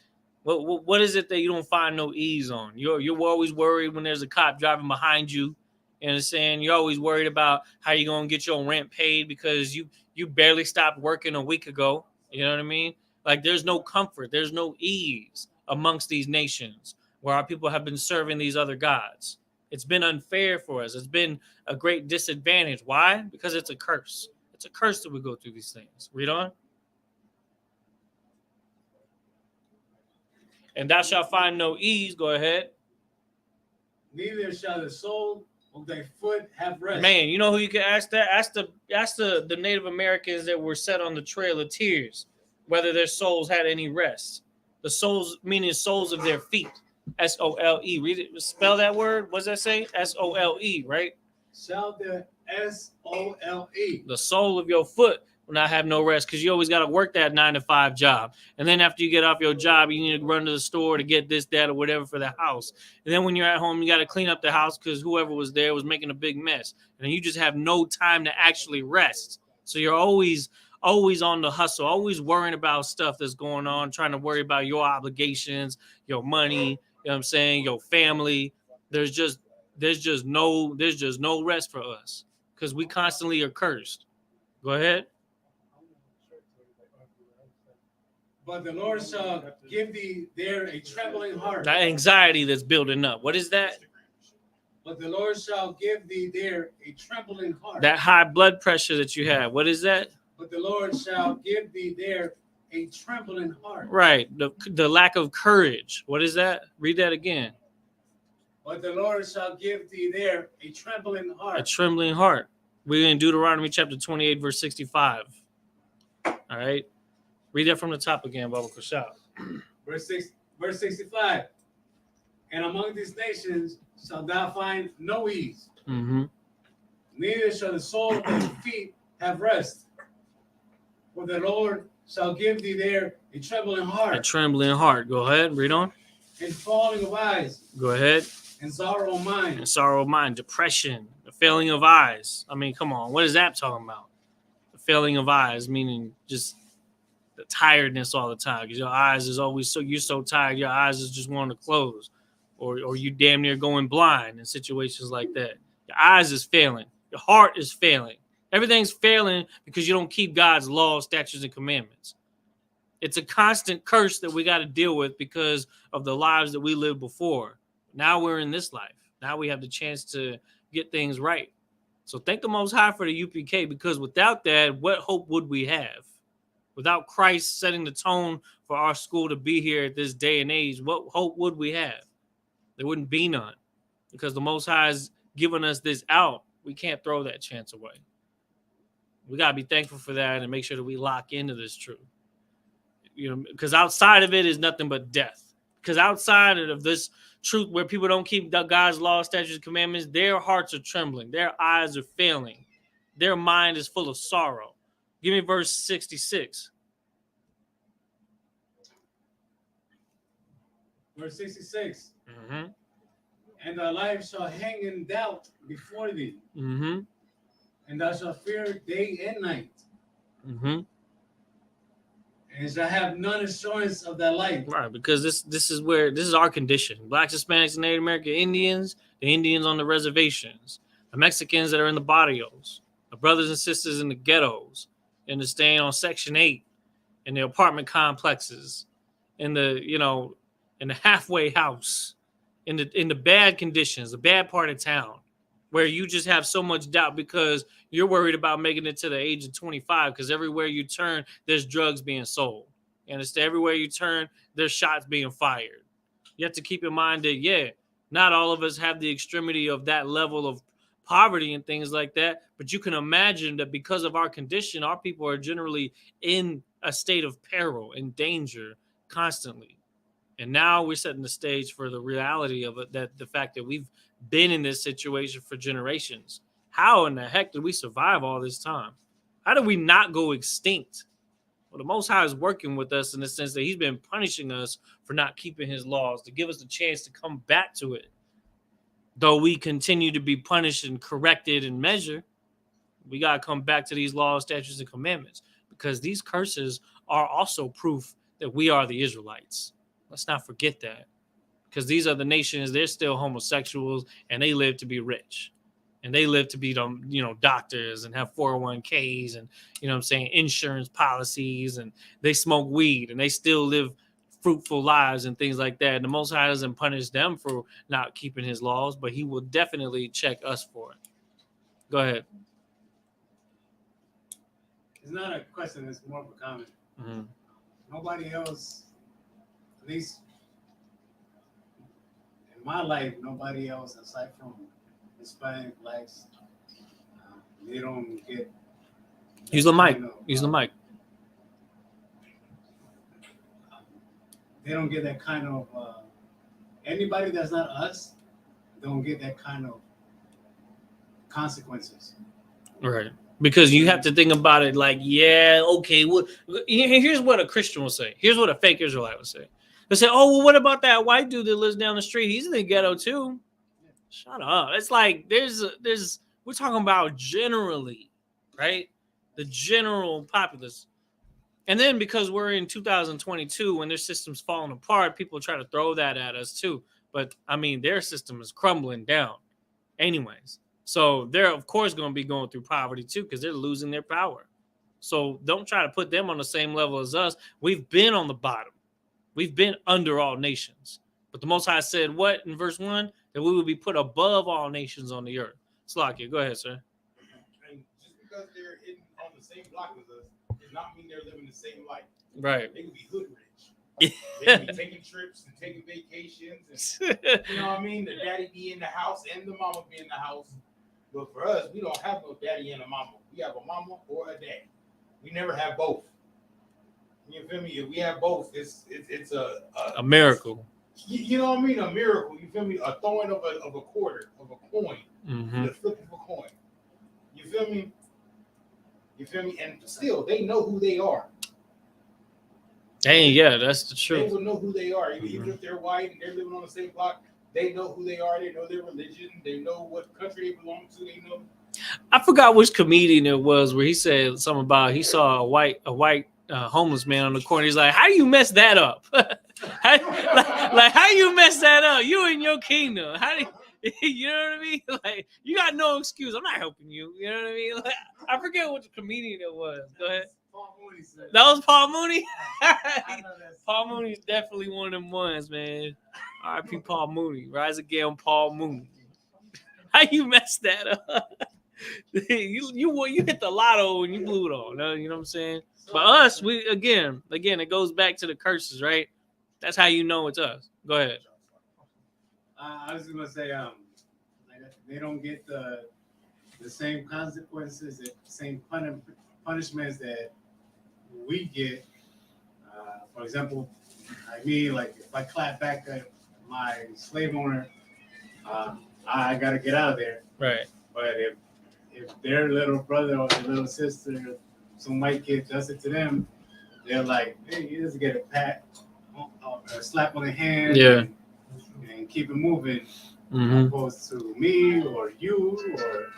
What is it that you don't find no ease on? You're always worried when there's a cop driving behind you. You understand? You're always worried about how you're going to get your rent paid because you barely stopped working a week ago. You know what I mean? Like there's no comfort. There's no ease amongst these nations where our people have been serving these other gods. It's been unfair for us. It's been a great disadvantage. Why? Because it's a curse. It's a curse that we go through these things. Read on. And thou shalt find no ease. Go ahead. Neither shall the sole of thy foot have rest. Man, you know who you can ask that? Ask the Native Americans that were set on the Trail of Tears, whether their souls had any rest. The souls, meaning soles of their feet. S-O-L-E. Read it. Spell that word. What does that say? S-O-L-E, right? Shall the S-O-L-E. The sole of your foot will not have no rest because you always got to work that 9-to-5 job. And then after you get off your job, you need to run to the store to get this, that, or whatever for the house. And then when you're at home, you got to clean up the house because whoever was there was making a big mess. And you just have no time to actually rest. So you're always on the hustle, always worrying about stuff that's going on, trying to worry about your obligations, your money, you know what I'm saying, your family. There's just no rest for us because we constantly are cursed. Go ahead. But the Lord shall give thee there a trembling heart. That anxiety that's building up. What is that? But the Lord shall give thee there a trembling heart. That high blood pressure that you have. What is that? But the Lord shall give thee there a trembling heart. Right. The lack of courage. What is that? Read that again. But the Lord shall give thee there a trembling heart. A trembling heart. We're in Deuteronomy chapter 28, verse 65. All right. Read that from the top again, Baba Kushab. Verse 65. And among these nations shalt thou find no ease. Mm-hmm. Neither shall the sole of thy feet have rest. For the Lord shall give thee there a trembling heart. A trembling heart. Go ahead. Read on. And falling of eyes. Go ahead. And sorrow of mind. And sorrow of mind. Depression. The failing of eyes. I mean, come on. What is that talking about? The failing of eyes, meaning just the tiredness all the time. Because your eyes is always you're so tired, your eyes is just wanting to close. Or you damn near going blind in situations like that. Your eyes is failing. Your heart is failing. Everything's failing because you don't keep God's laws, statutes, and commandments. It's a constant curse that we got to deal with because of the lives that we lived before. Now we're in this life. Now we have the chance to get things right. So thank the Most High for the UPK, because without that, what hope would we have? Without Christ setting the tone for our school to be here at this day and age, what hope would we have? There wouldn't be none, because the Most High has given us this out. We can't throw that chance away. We got to be thankful for that and make sure that we lock into this truth. You know, because outside of it is nothing but death. Because outside of this truth where people don't keep God's law, statutes, commandments, their hearts are trembling. Their eyes are failing. Their mind is full of sorrow. Give me verse 66. Verse 66. Mm-hmm. And thy life shall hang in doubt before thee. Mm-hmm. And thou shalt fear day and night. Mm-hmm. And shall have none assurance of thy life. Right, because this is our condition. Blacks, Hispanics, and Native American Indians, the Indians on the reservations, the Mexicans that are in the barrios, the brothers and sisters in the ghettos, and the staying on Section 8, in the apartment complexes, in the halfway house, in the bad conditions, the bad part of town, where you just have so much doubt because you're worried about making it to the age of 25, because everywhere you turn, there's drugs being sold. You understand? Everywhere you turn, there's shots being fired. You have to keep in mind that, not all of us have the extremity of that level of poverty and things like that, but you can imagine that because of our condition, our people are generally in a state of peril and danger constantly. And now we're setting the stage for the reality of it, that the fact that we've been in this situation for generations. How in the heck did we survive all this time? How did we not go extinct? Well, the Most High is working with us in the sense that he's been punishing us for not keeping his laws, to give us the chance to come back to it. Though we continue to be punished and corrected in measure, we got to come back to these laws, statutes, and commandments, because these curses are also proof that we are the Israelites. Let's not forget that, because these are the nations, they're still homosexuals, and they live to be rich, and they live to be, doctors and have 401ks and, insurance policies, and they smoke weed and they still live fruitful lives and things like that. And the Most High doesn't punish them for not keeping his laws, but he will definitely check us for it. Go ahead. It's not a question, it's more of a comment. Mm-hmm. Nobody else, at least in my life, nobody else aside from Hispanic, blacks, they don't get. Use the mic. Use the mic. They don't get that kind of. Anybody that's not us don't get that kind of consequences. Right. Because you have to think about it like, yeah, okay. Here's what a Christian will say. Here's what a fake Israelite will say. They say, oh, well, what about that white dude that lives down the street? He's in the ghetto too. Shut up. It's like we're talking about generally, right? The general populace. And then because we're in 2022 when their system's falling apart, people try to throw that at us too. But I mean, their system is crumbling down anyways. So they're, of course, going to be going through poverty too because they're losing their power. So don't try to put them on the same level as us. We've been on the bottom. We've been under all nations. But the Most High said what in verse 1? That we would be put above all nations on the earth. Slakia, go ahead, sir. And just because they're on the same block as us does not mean they're living the same life. Right. They could be hood rich. They could be taking trips and taking vacations. And, you know what I mean? The daddy be in the house and the mama be in the house. But for us, we don't have no daddy and a mama. We have a mama or a daddy. We never have both. You feel me? If we have both, it's a miracle. You know what I mean? A miracle. You feel me? A throwing of a quarter, of a coin. Mm-hmm. The flip of a coin. You feel me? You feel me? And still, they know who they are. Dang, yeah, that's the truth. They will know who they are. Even if they're white and they're living on the same block, they know who they are. They know their religion. They know what country they belong to. They know. I forgot which comedian it was where he said something about he saw a white homeless man on the corner. He's like, "How do you mess that up? how you mess that up? You in your kingdom? How do you know what I mean? Like, you got no excuse. I'm not helping you. You know what I mean? Like, I forget what the comedian it was. Go ahead. That was Paul Mooney. Paul Mooney is definitely one of them ones, man. R.I.P. Paul Mooney. Rise again, Paul Mooney. How you mess that up? you hit the lotto and you blew it all. You know what I'm saying? But us, we again, it goes back to the curses, right? That's how you know it's us. Go ahead. I was just gonna say, they don't get the same consequences, the same punishments that we get. For example, if I clap back at my slave owner, I gotta get out of there. Right. But if their little brother or their little sister, some white kid does it to them, they're like, hey, you just get a pat, a slap on the hand, yeah, and keep it moving. Mm-hmm. Opposed to me or you or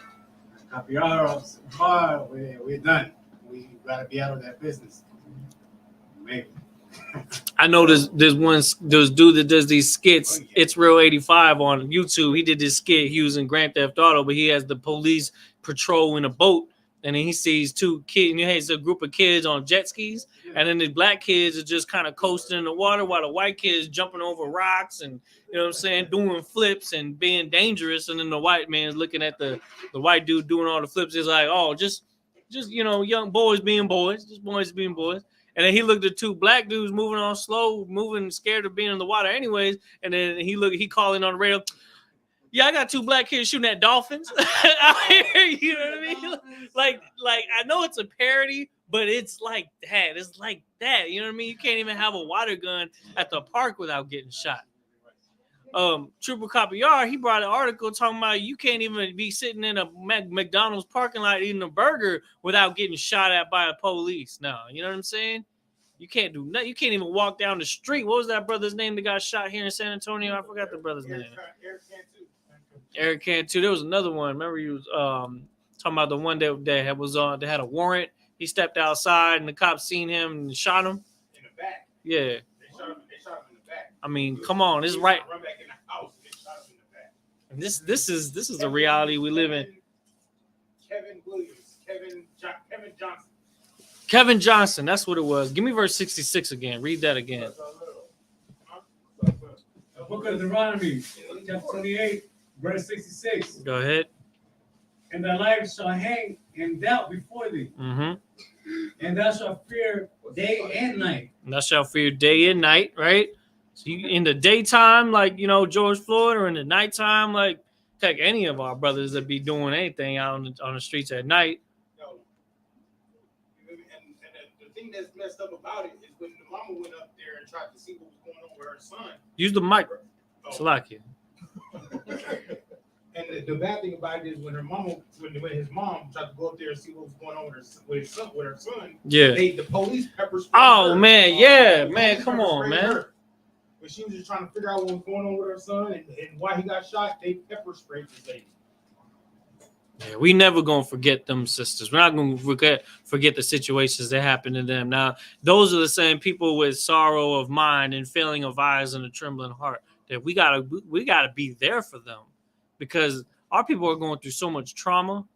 Capiar or Bar, we're done. We gotta be out of that business. Maybe. I know there's dude that does these skits. It's Real 85 on YouTube. He did this skit. He was in Grand Theft Auto, but he has the police patrol in a boat, and then he sees two kids. And he has a group of kids on jet skis, and then the black kids are just kind of coasting in the water while the white kids jumping over rocks and, you know what I'm saying, doing flips and being dangerous. And then the white man's looking at the white dude doing all the flips. He's like, oh, just young boys being boys, just boys being boys. And then he looked at two black dudes moving on slow, moving, scared of being in the water anyways. And then he calling on the radio. Yeah, I got two black kids shooting at dolphins out here. You know what I mean? Like I know it's a parody, but it's like that. It's like that. You know what I mean? You can't even have a water gun at the park without getting shot. Trooper Capiar, he brought an article talking about you can't even be sitting in a McDonald's parking lot eating a burger without getting shot at by a police. No, you know what I'm saying? You can't do nothing. You can't even walk down the street. What was that brother's name that got shot here in San Antonio? I forgot the brother's name. Eric Cantu. There was another one. Remember he was talking about the one that was on. That had a warrant. He stepped outside and the cops seen him and shot him. In the back. Yeah. They shot him in the back. I mean, come on, it's right. Run back in the house. They shot him in the back. And this is the reality we live in. Kevin Williams, Kevin Johnson. Kevin Johnson, that's what it was. Give me verse 66 again. Read that again. The book of Deuteronomy, chapter 28, verse 66. Go ahead. And thy life shall hang in doubt before thee. Mm-hmm. And thou shalt fear day and night. And thou shalt fear day and night, right? So you, in the daytime, like, George Floyd, or in the nighttime, like any of our brothers that be doing anything out on the streets at night. The thing that's messed up about it is when the mama went up there and tried to see what was going on with her son. Use the mic. Salakia. And the bad thing about it is when his mom tried to go up there and see what was going on with her son. Yeah. The police pepper sprayed Oh her. man, yeah, The man, police come pepper on, sprayed man. her. But she was just trying to figure out what was going on with her son and why he got shot. They pepper sprayed the lady. Yeah, we never gonna forget them sisters. We're not gonna forget the situations that happened to them. Now, those are the same people with sorrow of mind and failing of eyes and a trembling heart. That we gotta be there for them, because our people are going through so much trauma.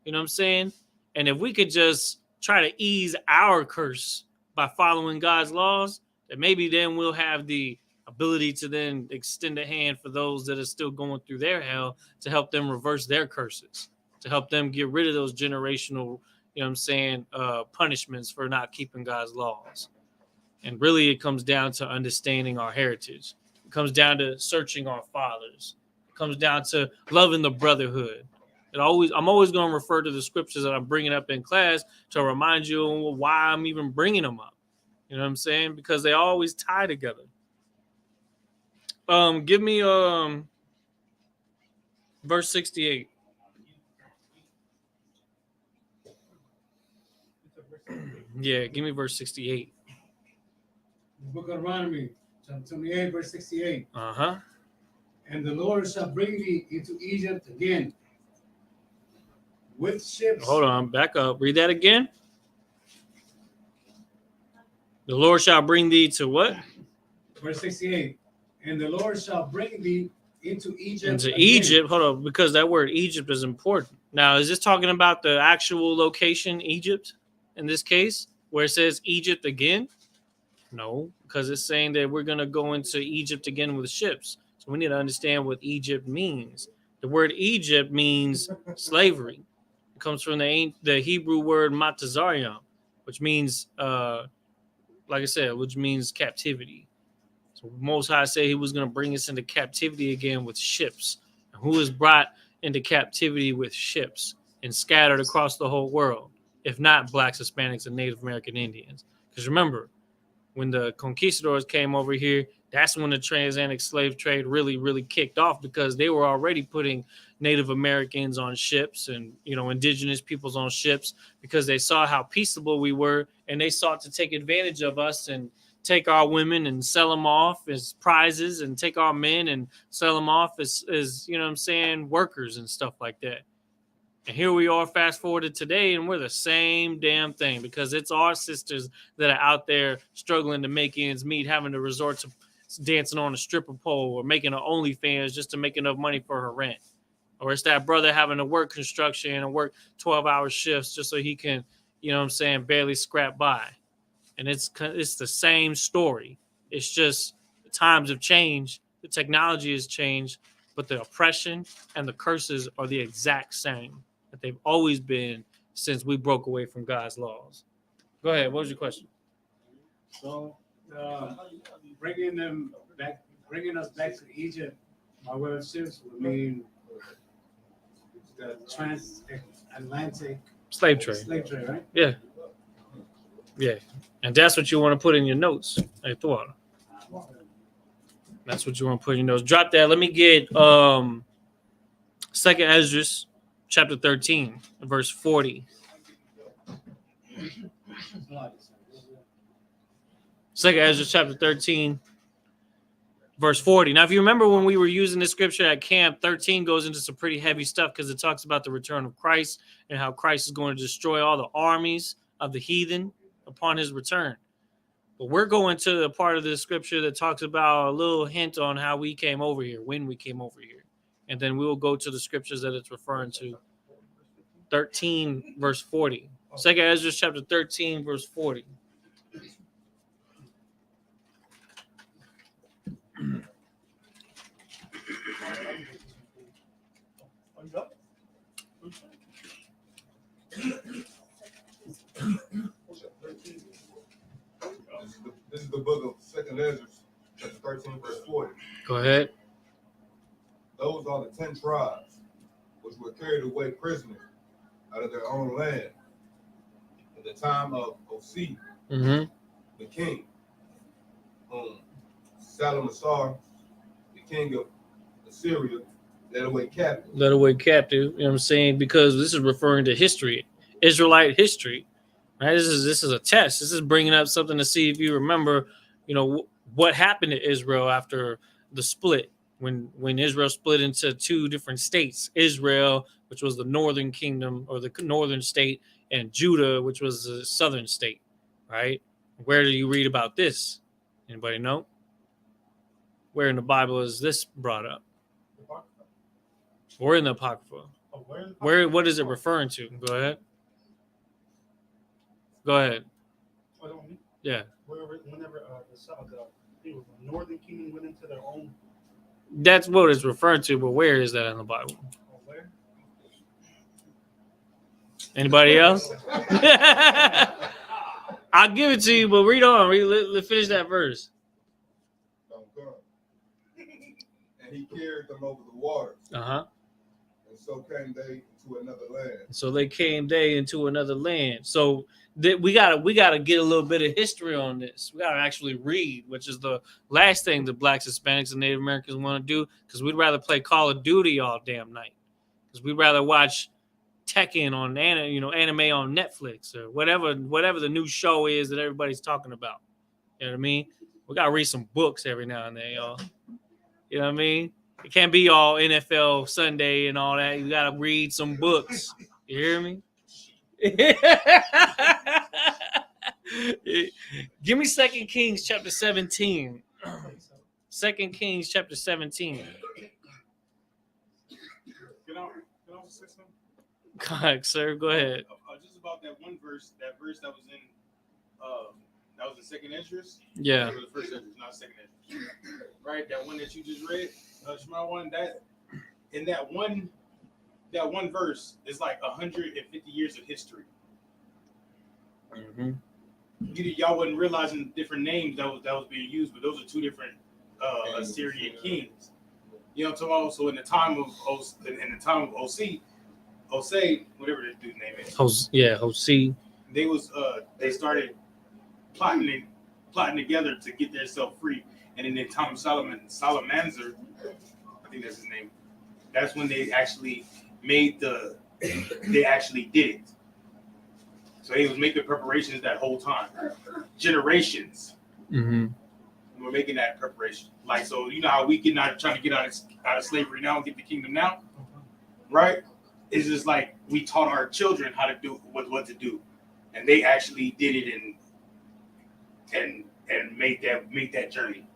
You know what I'm saying? And if we could just try to ease our curse by following God's laws, that maybe then we'll have the ability to then extend a hand for those that are still going through their hell to help them reverse their curses, to help them get rid of those generational, you know what I'm saying, punishments for not keeping God's laws. And really it comes down to understanding our heritage. It comes down to searching our fathers. It comes down to loving the brotherhood. I'm always going to refer to the scriptures that I'm bringing up in class to remind you why I'm even bringing them up. You know what I'm saying? Because they always tie together. Give me verse 68. Yeah, give me verse 68. The book of Deuteronomy, chapter 28, verse 68. Uh-huh. And the Lord shall bring thee into Egypt again with ships. Hold on, back up. Read that again. The Lord shall bring thee to what? Verse 68. And the Lord shall bring thee into Egypt. Into again. Egypt. Hold on, because that word Egypt is important. Now, is this talking about the actual location, Egypt, in this case, where it says Egypt again? No, because it's saying that we're going to go into Egypt again with ships. So we need to understand what Egypt means. The word Egypt means slavery. It comes from the Hebrew word matazariam, which means, like I said, which means captivity. So Most High said he was going to bring us into captivity again with ships. And who is brought into captivity with ships and scattered across the whole world, if not blacks, Hispanics, and Native American Indians? Because remember, when the conquistadors came over here, that's when the transatlantic slave trade really, really kicked off, because they were already putting Native Americans on ships and, indigenous peoples on ships, because they saw how peaceable we were, and they sought to take advantage of us and take our women and sell them off as prizes, and take our men and sell them off as workers and stuff like that. And here we are, fast forwarded today, and we're the same damn thing, because it's our sisters that are out there struggling to make ends meet, having to resort to dancing on a stripper pole or making an OnlyFans just to make enough money for her rent. Or it's that brother having to work construction and work 12-hour shifts just so he can, barely scrap by. And it's the same story. It's just the times have changed, the technology has changed, but the oppression and the curses are the exact same that they've always been since we broke away from God's laws. Go ahead. What was your question? So, bringing us back to Egypt by way of ships would mean the transatlantic slave trade, right? Yeah. And that's what you want to put in your notes. Hey, Thwada. That's what you want to put in your notes. Drop that. Let me get 2nd Esdras chapter 13, verse 40. 2nd Esdras chapter 13, verse 40. Now, if you remember when we were using this scripture at camp, 13 goes into some pretty heavy stuff, because it talks about the return of Christ and how Christ is going to destroy all the armies of the heathen upon his return. But we're going to the part of the scripture that talks about a little hint on how we came over here, when we came over here. And then we will go to the scriptures that it's referring to. 13, verse 40. 2nd Ezra chapter 13, verse 40. This is the book of 2nd Ezra, chapter 13, verse 40. Go ahead. Those are the 10 tribes which were carried away prisoners out of their own land in the time of Osee, the king, whom Salmanasar, the king of Assyria, Led away captive. Led away captive. You know what I'm saying? Because this is referring to history, Israelite history. Right? This is a test. This is bringing up something to see if you remember, what happened to Israel after the split, when Israel split into two different states: Israel, which was the northern kingdom or the northern state, and Judah, which was the southern state. Right? Where do you read about this? Anybody know? Where in the Bible is this brought up? Or in the Apocrypha? Where? What is it referring to? Go ahead. Go ahead. Yeah. Whenever the northern kingdom went into their own. That's what it's referring to, but where is that in the Bible? Where? Anybody else? I'll give it to you, but read on. Let's finish that verse. And he carried them over the waters. Uh-huh. And so came they into another land. So they came into another land. So we gotta get a little bit of history on this. We gotta actually read, which is the last thing the Blacks, Hispanics, and Native Americans want to do, because we'd rather play Call of Duty all damn night. Because we'd rather watch Tekken on anime on Netflix or whatever the new show is that everybody's talking about. You know what I mean? We gotta read some books every now and then, y'all. You know what I mean? It can't be all NFL Sunday and all that. You gotta read some books. You hear me? Give me 2 Kings chapter 17. 2 Kings chapter 17. Can I say something? God, sir, go ahead. Just about that one verse, that was in second Esdras. Yeah. That was the first Esdras, not second Esdras. Right, that one that you just read, Shema one. That in that one verse is like 150 years of history. Mm-hmm. Y'all wasn't realizing different names that was being used, but those are two different Assyrian kings. You know what I'm talking about? So in the time of Osei, whatever this dude's name is. Osei. They started plotting together to get themselves free. And in the time of Salamanzer, I think that's his name. That's when they actually they actually did it. So he was making preparations that whole time. Generations. Mm-hmm. We're making that preparation. Like, so you know how we trying to get out of slavery now and get the kingdom now, right? It's just like we taught our children how to do what to do, and they actually did it and make that journey.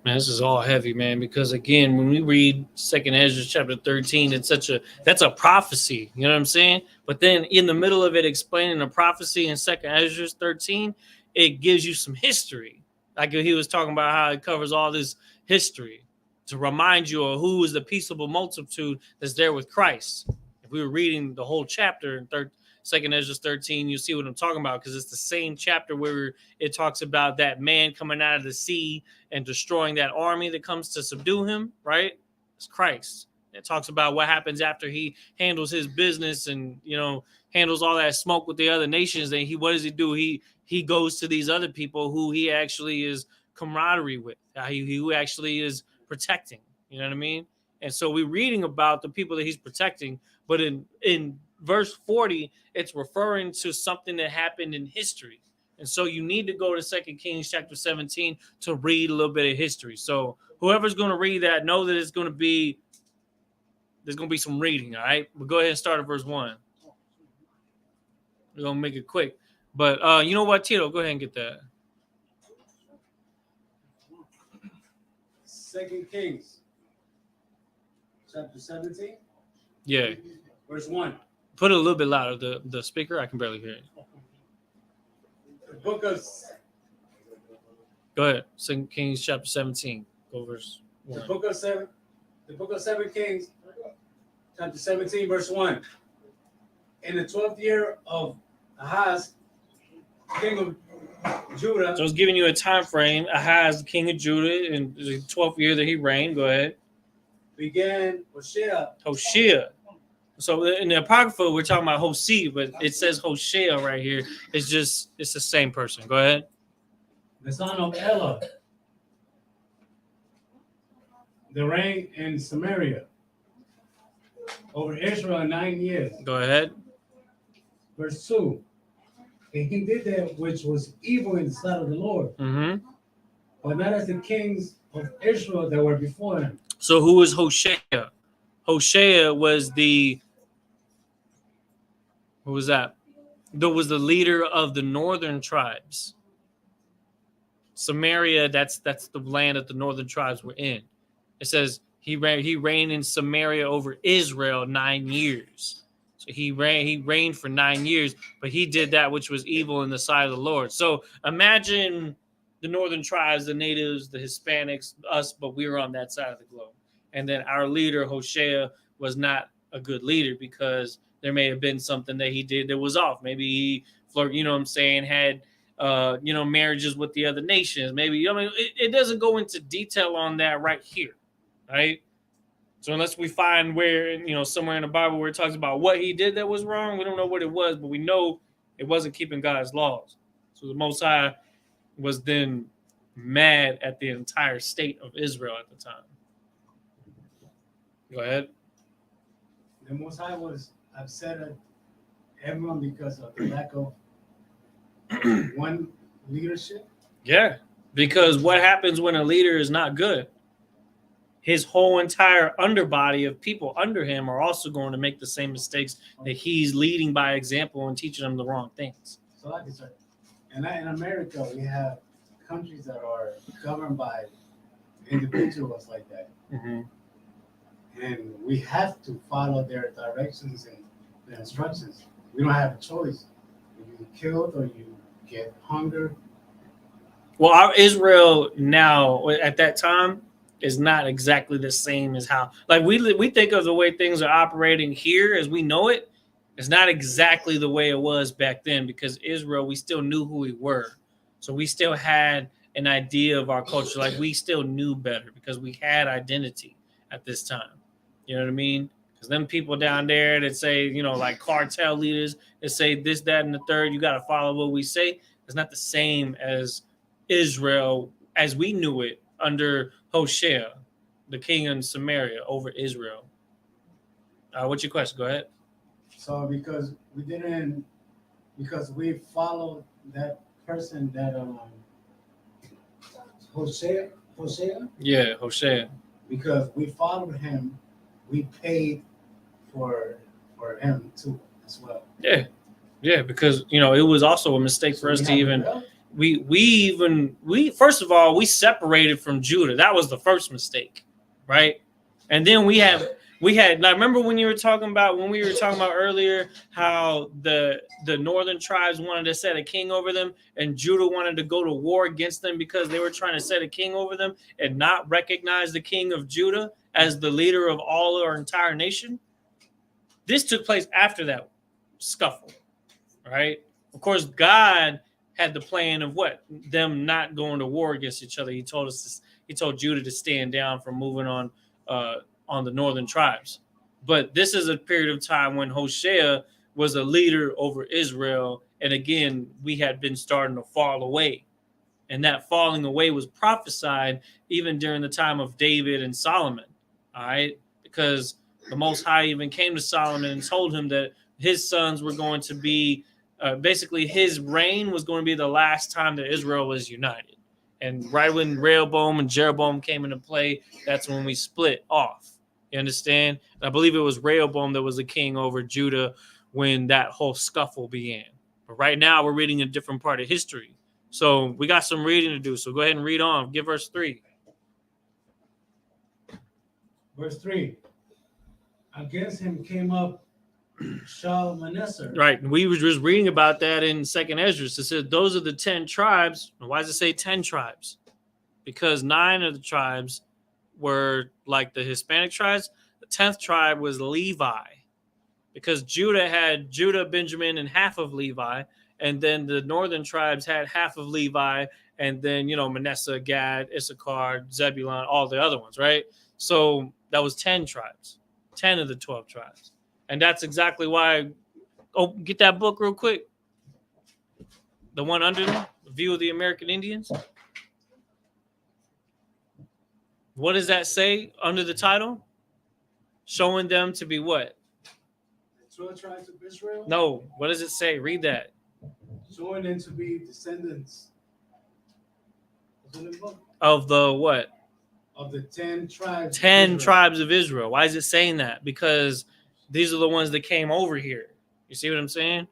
Man, this is all heavy, man, because again, when we read 2nd Ezra chapter 13, that's a prophecy, you know what I'm saying? But then in the middle of it explaining the prophecy in 2nd Ezra 13, it gives you some history. Like he was talking about how it covers all this history to remind you of who is the peaceable multitude that's there with Christ. If we were reading the whole chapter in 2nd Ezra 13, you see what I'm talking about, because it's the same chapter where it talks about that man coming out of the sea and destroying that army that comes to subdue him, right? It's Christ. It talks about what happens after he handles his business and, handles all that smoke with the other nations. And what does he do? He goes to these other people who he actually is camaraderie with, who actually is protecting. You know what I mean? And so we're reading about the people that he's protecting, but in verse 40, it's referring to something that happened in history. And so you need to go to 2 Kings chapter 17 to read a little bit of history. So whoever's going to read that, know that there's going to be some reading, all right? But go ahead and start at verse 1. We're going to make it quick. But you know what, Tito? Go ahead and get that. 2 Kings chapter 17? Yeah. Verse 1. Put it a little bit louder. The speaker, I can barely hear it. The book of... Go ahead. 2 Kings chapter 17. Go verse 1. The book of 2 Kings chapter 17, verse 1. In the 12th year of Ahaz, king of Judah. So it's giving you a time frame. Ahaz, king of Judah, in the 12th year that he reigned. Go ahead. Began Hoshea. So in the Apocrypha, we're talking about Hosea, but it says Hoshea right here. It's the same person. Go ahead. The son of Elah. the reign in Samaria over Israel 9 years. Go ahead. Verse 2. And he did that which was evil in the sight of the Lord, Mm-hmm. but not as the kings of Israel that were before him. So who was Hoshea? Hoshea was the, who was that? That was the leader of the northern tribes. Samaria, that's the land that the northern tribes were in. It says he reigned in Samaria over Israel 9 years. So he reigned for 9 years, but he did that which was evil in the sight of the Lord. So imagine the northern tribes, the natives, the Hispanics, us, but we were on that side of the globe. And then our leader, Hoshea, was not a good leader because there may have been something that he did that was off. Maybe he flirted, you know what I'm saying, had marriages with the other nations. Maybe, it doesn't go into detail on that right here, right? So unless we find where, somewhere in the Bible where it talks about what he did that was wrong, we don't know what it was, but we know it wasn't keeping God's laws. So the Most High was then mad at the entire state of Israel at the time. Go ahead. The Most High was upset at everyone because of the lack of one leadership. Yeah, because what happens when a leader is not good? His whole entire underbody of people under him are also going to make the same mistakes that he's leading by example and teaching them the wrong things. So like I said, and in America, we have countries that are governed by individuals like that. Mm-hmm. And we have to follow their directions and their instructions. We don't have a choice. You get killed or you get hunger. Well, our Israel now, at that time, is not exactly the same as how, like we think of the way things are operating here as we know it. It's not exactly the way it was back then because Israel, we still knew who we were. So we still had an idea of our culture. Like we still knew better because we had identity at this time. You know what I mean? Because them people down there that say, like cartel leaders that say this, that, and the third, you got to follow what we say. It's not the same as Israel as we knew it under Hoshea, the king in Samaria over Israel. What's your question? Go ahead. So because we followed that person that Hosea? Yeah, Hoshea. Because we followed him, we paid for him too as well. Yeah, because it was also a mistake for us to even we first of all we separated from Judah. That was the first mistake, right? And then we had now remember when we were talking about earlier how the northern tribes wanted to set a king over them and Judah wanted to go to war against them because they were trying to set a king over them and not recognize the king of Judah as the leader of all our entire nation. This took place after that scuffle, right? Of course, God had the plan of what? Them not going to war against each other. He told Judah to stand down from moving on the northern tribes. But this is a period of time when Hoshea was a leader over Israel. And again, we had been starting to fall away. And that falling away was prophesied even during the time of David and Solomon. All right. Because the Most High even came to Solomon and told him that his sons were going to be basically his reign was going to be the last time that Israel was united. And right when Rehoboam and Jeroboam came into play, that's when we split off. You understand? And I believe it was Rehoboam that was the king over Judah when that whole scuffle began. But right now we're reading a different part of history. So we got some reading to do. So go ahead and read on. Give verse 3. Verse 3. Against him came up Shalmaneser. Right. We were just reading about that in 2nd Esdras. It said those are the 10 tribes. Why does it say 10 tribes? Because 9 of the tribes were like the Hispanic tribes. The 10th tribe was Levi. Because Judah had Judah, Benjamin, and half of Levi. And then the northern tribes had half of Levi. And then, Manasseh, Gad, Issachar, Zebulun, all the other ones, right? So that was 10 tribes. 10 of the 12 tribes. And that's exactly why. Oh, get that book real quick. The one under them, The View of the American Indians. What does that say under the title? Showing them to be what? The 12 tribes of Israel? No. What does it say? Read that. Showing them to be descendants Of the what? of the 10 tribes. 10 tribes of Israel. Why is it saying that? Because these are the ones that came over here. You see what I'm saying?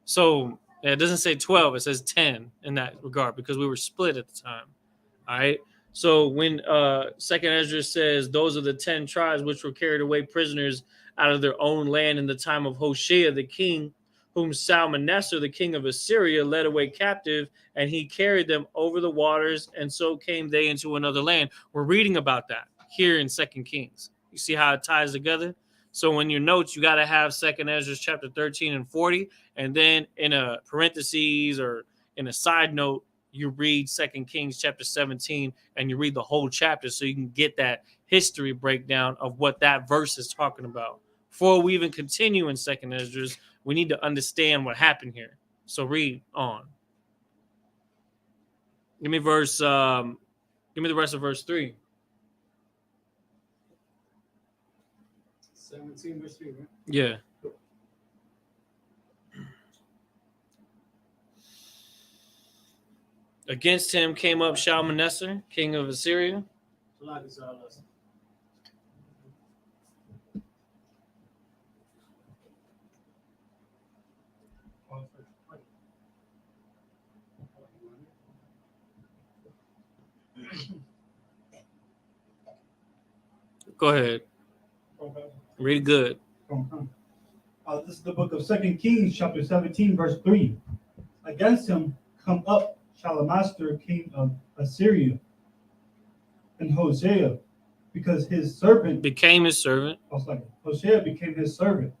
So it doesn't say 12, it says 10 in that regard because we were split at the time. All right. So when Second Ezra says those are the 10 tribes which were carried away prisoners out of their own land in the time of Hoshea the king, whom Salmanassar the king of Assyria led away captive, and he carried them over the waters, and so came they into another land. We're reading about that here in Second Kings. You see how it ties together? So in your notes, you got to have Second Ezra chapter 13 and 40, and then in a parentheses or in a side note, you read Second Kings chapter 17, and you read the whole chapter so you can get that history breakdown of what that verse is talking about. Before we even continue in Second Ezra, we need to understand what happened here. So read on. Give me the rest of verse 3. 17 verse 3, right? Yeah. Against him came up Shalmaneser, king of Assyria. Go ahead. Read good. This is the book of 2 Kings, chapter 17, verse 3. Against him come up Shalmaneser, king of Assyria, and Hosea, because his servant became his servant. Hosea became his servant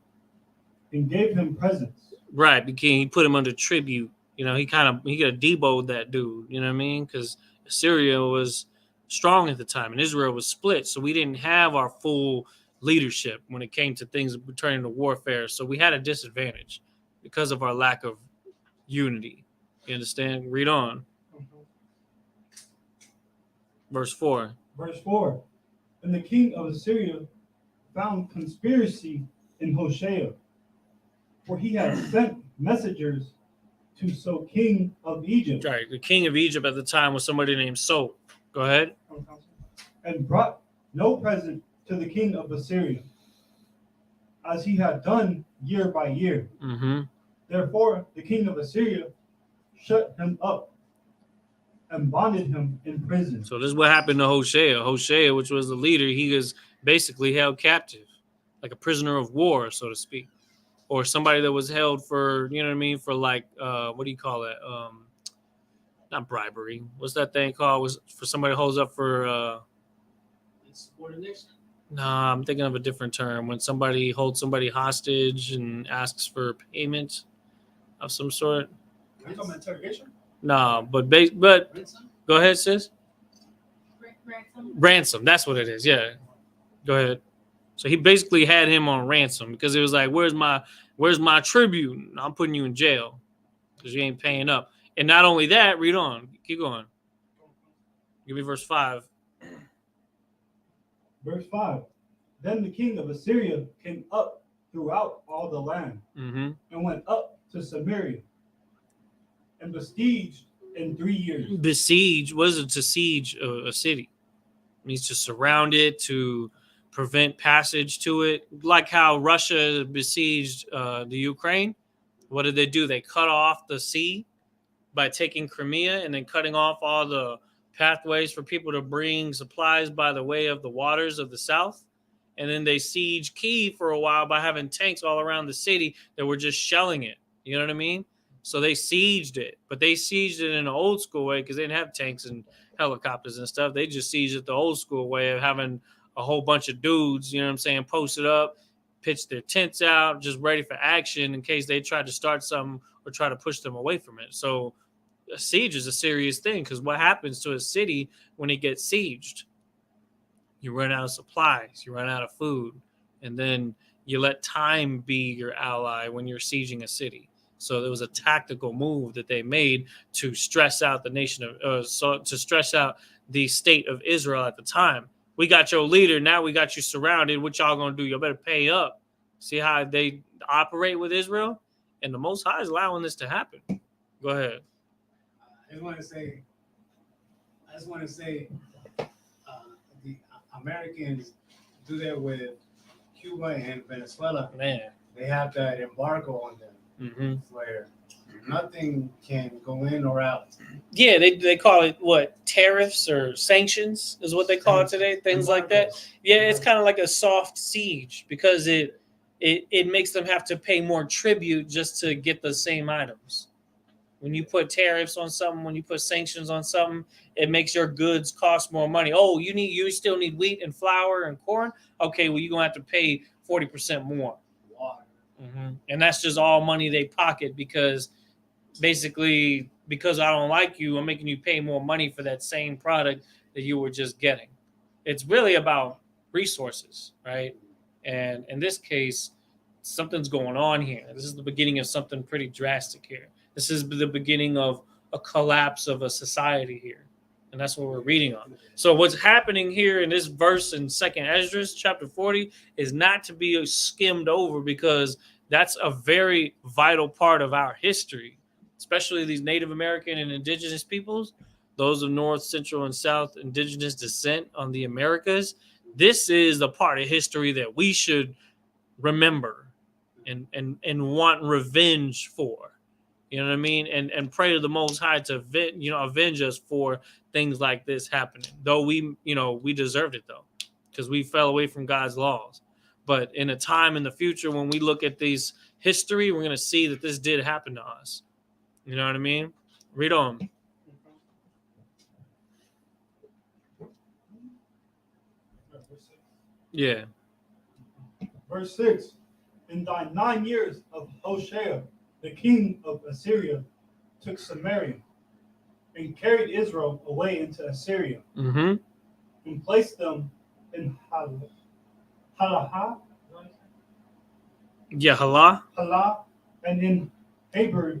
and gave him presents. Right, he put him under tribute. You know, he got deboed that dude. You know what I mean? Because Assyria was strong at the time, and Israel was split, so we didn't have our full leadership when it came to things returning to warfare. So we had a disadvantage because of our lack of unity. You understand? Read on. Verse 4. Verse 4. And the king of Assyria found conspiracy in Hosea, for he had sent messengers to So, king of Egypt. Right. The king of Egypt at the time was somebody named So. Go ahead. And brought no present to the king of Assyria, as he had done year by year. Mm-hmm. Therefore, the king of Assyria shut him up and bonded him in prison. So this is what happened to Hosea. Hosea, which was the leader, he was basically held captive, like a prisoner of war, so to speak, or somebody that was held for, you know what I mean, for like, what do you call it? Not bribery. What's that thing called? Was for somebody holds up for insubordination? Nah, I'm thinking of a different term. When somebody holds somebody hostage and asks for payment of some sort. Interrogation? No, but go ahead, sis. Ransom. That's what it is. Yeah. Go ahead. So he basically had him on ransom because it was like, where's my tribute? I'm putting you in jail because you ain't paying up. And not only that, read on. Keep going. Give me verse 5. Verse 5. Then the king of Assyria came up throughout all the land and went up to Samaria and besieged in 3 years. Besiege, what is it to siege a city? It means to surround it, to prevent passage to it. Like how Russia besieged the Ukraine. What did they do? They cut off the sea by taking Crimea and then cutting off all the pathways for people to bring supplies by the way of the waters of the south. And then they sieged Kyiv for a while by having tanks all around the city that were just shelling it. You know what I mean? So they sieged it, but they sieged it in an old school way because they didn't have tanks and helicopters and stuff. They just sieged it the old school way of having a whole bunch of dudes, you know what I'm saying, posted up, pitched their tents out, just ready for action in case they tried to start something or try to push them away from it. So a siege is a serious thing because what happens to a city when it gets sieged? You run out of supplies, you run out of food, and then you let time be your ally when you're sieging a city. So there was a tactical move that they made to stress out the nation of, to stress out the state of Israel at the time. we got your leader. Now we got you surrounded. What y'all gonna do? Y'all better pay up. See how they operate with Israel? And the Most High is allowing this to happen. Go ahead. I just want to say, the Americans do that with Cuba and Venezuela. Man. They have that embargo on them, where nothing can go in or out. Yeah, they call it what, tariffs or sanctions is what they call it today. Things like that. Yeah, it's kind of like a soft siege because it makes them have to pay more tribute just to get the same items. When you put tariffs on something, when you put sanctions on something, it makes your goods cost more money. Oh, you still need wheat and flour and corn. Okay, well, you're gonna have to pay 40% more. And that's just all money they pocket because basically, because I don't like you, I'm making you pay more money for that same product that you were just getting. It's really about resources, right? And in this case, something's going on here. This is the beginning of something pretty drastic here. This is the beginning of a collapse of a society here. And that's what we're reading on. So what's happening here in this verse in 2nd Esdras, chapter 40, is not to be skimmed over because that's a very vital part of our history, especially these Native American and indigenous peoples, those of North, Central, and South indigenous descent on the Americas. This is the part of history that we should remember and want revenge for. You know what I mean? And pray to the Most High to avenge us for things like this happening. Though we deserved it though, because we fell away from God's laws. But in a time in the future when we look at these history, we're gonna see that this did happen to us. You know what I mean? Read on. Yeah. Verse 6. In thy 9 years of Hoshea, the king of Assyria took Samaria and carried Israel away into Assyria and placed them in Halah, Halah, and in Habor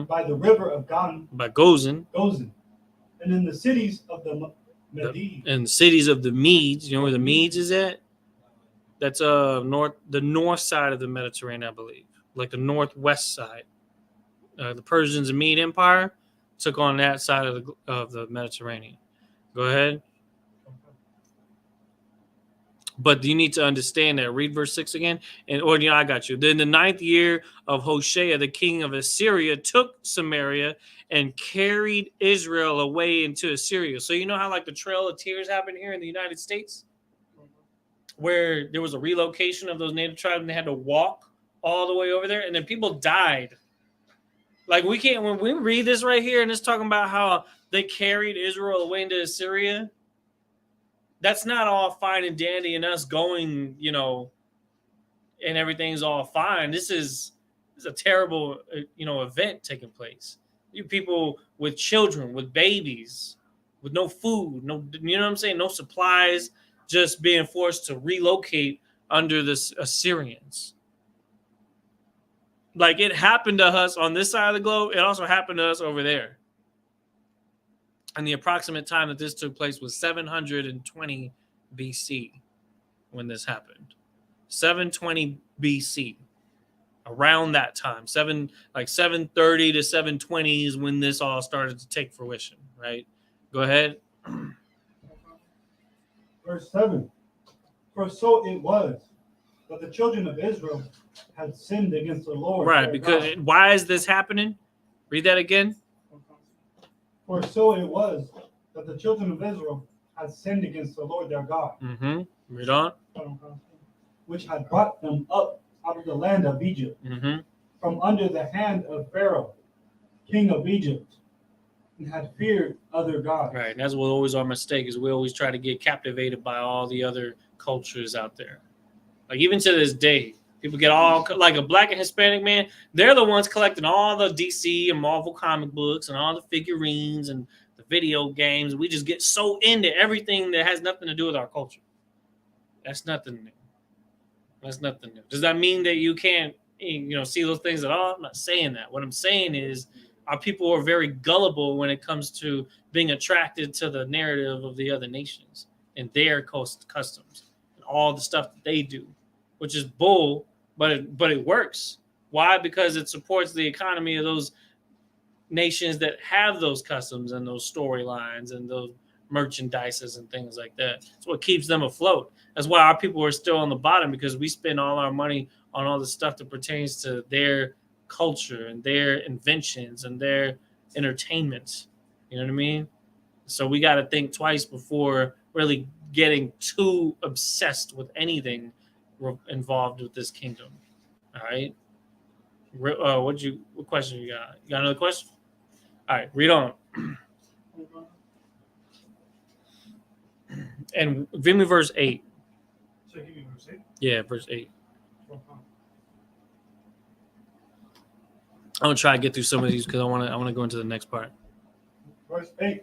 by the river of by Gozan, and in the cities of the Medes. And cities of the Medes. You know where the Medes is at? That's the north side of the Mediterranean, I believe. Like the northwest side. The Persians and Mede Empire took on that side of the Mediterranean. Go ahead. But you need to understand that. Read verse 6 again. I got you. Then the 9th year of Hoshea, the king of Assyria, took Samaria and carried Israel away into Assyria. So you know how like the Trail of Tears happened here in the United States? Where there was a relocation of those native tribes and they had to walk all the way over there, and then people died. Like when we read this right here and it's talking about how they carried Israel away into Assyria, that's not all fine and dandy and us going, and everything's all fine. This is a terrible, event taking place. You people with children, with babies, with no food, no supplies, just being forced to relocate under the Assyrians. Like it happened to us on this side of the globe. It also happened to us over there. And the approximate time that this took place was 720 BC when this happened. 720 BC. Around that time. 730 to 720 is when this all started to take fruition, right? Go ahead. Verse 7. For so it was that the children of Israel had sinned against the Lord. Right, because why is this happening? Read that again. For so it was that the children of Israel had sinned against the Lord their God. Read on. Which had brought them up out of the land of Egypt, from under the hand of Pharaoh, king of Egypt, and had feared other gods. Right, and that's what always our mistake is. We always try to get captivated by all the other cultures out there. Like even to this day, people get all like a Black and Hispanic man. They're the ones collecting all the DC and Marvel comic books and all the figurines and the video games. We just get so into everything that has nothing to do with our culture. That's nothing new. That's nothing new. Does that mean that you can't, see those things at all? I'm not saying that. What I'm saying is our people are very gullible when it comes to being attracted to the narrative of the other nations. and their customs and all the stuff that they do, which is bull, but it works. Why? Because it supports the economy of those nations that have those customs and those storylines and those merchandises and things like that. It's what keeps them afloat. That's why our people are still on the bottom, because we spend all our money on all the stuff that pertains to their culture and their inventions and their entertainment. You know what I mean? So we got to think twice before really getting too obsessed with anything involved with this kingdom. All right. What question you got? You got another question? All right, read on. And give me verse 8. So give me verse 8? Yeah, verse 8. I'm gonna try to get through some of these because I want to go into the next part. Verse 8.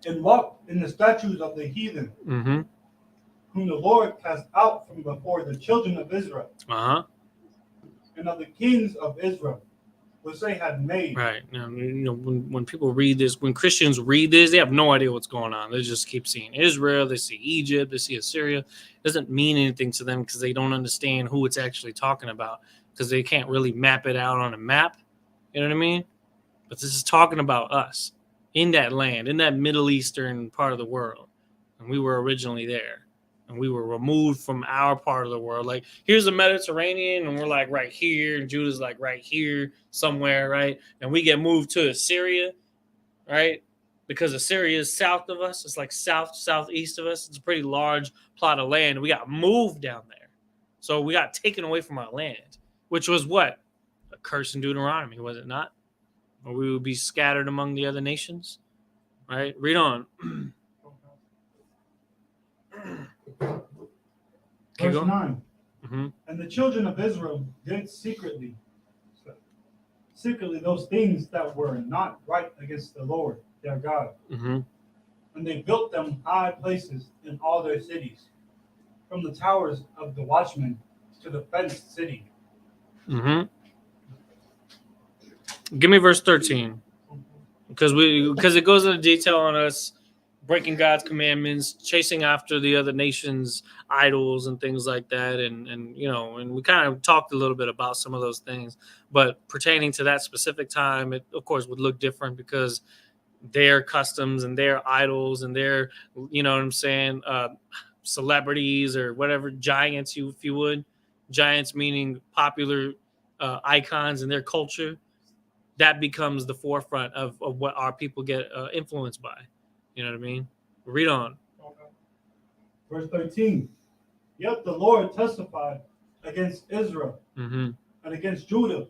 And walk in the statutes of the heathen, Mm-hmm. whom the Lord cast out from before the children of Israel, Uh-huh. and of the kings of Israel, which they had made. Right. Now, when people read this, when Christians read this, they have no idea what's going on. They just keep seeing Israel, they see Egypt, they see Assyria. It doesn't mean anything to them because they don't understand who it's actually talking about, because they can't really map it out on a map. You know what I mean? But this is talking about us in that land, in that Middle Eastern part of the world. And we were originally there. And we were removed from our part of the world. Like, here's the Mediterranean, and we're like right here, and Judah's like right here somewhere, right? And we get moved to Assyria, right? Because Assyria is south of us. It's like southeast of us. It's a pretty large plot of land. We got moved down there. So we got taken away from our land, which was what? A curse in Deuteronomy, was it not? Or we would be scattered among the other nations, right? Read on. Verse 9. Mm-hmm. And the children of Israel did secretly those things that were not right against the Lord their God. Mm-hmm. And they built them high places in all their cities, from the towers of the watchmen to the fenced city. Mm-hmm. Give me verse 13. Because it goes into detail on us breaking God's commandments, chasing after the other nations' idols and things like that. And we kind of talked a little bit about some of those things, but pertaining to that specific time, it of course would look different because their customs and their idols and their, you know what I'm saying, celebrities or whatever, giants, if you would, giants meaning popular icons in their culture, that becomes the forefront of what our people get influenced by. You know what I mean? Read on. Okay. Verse 13. Yet the Lord testified against Israel Mm-hmm. and against Judah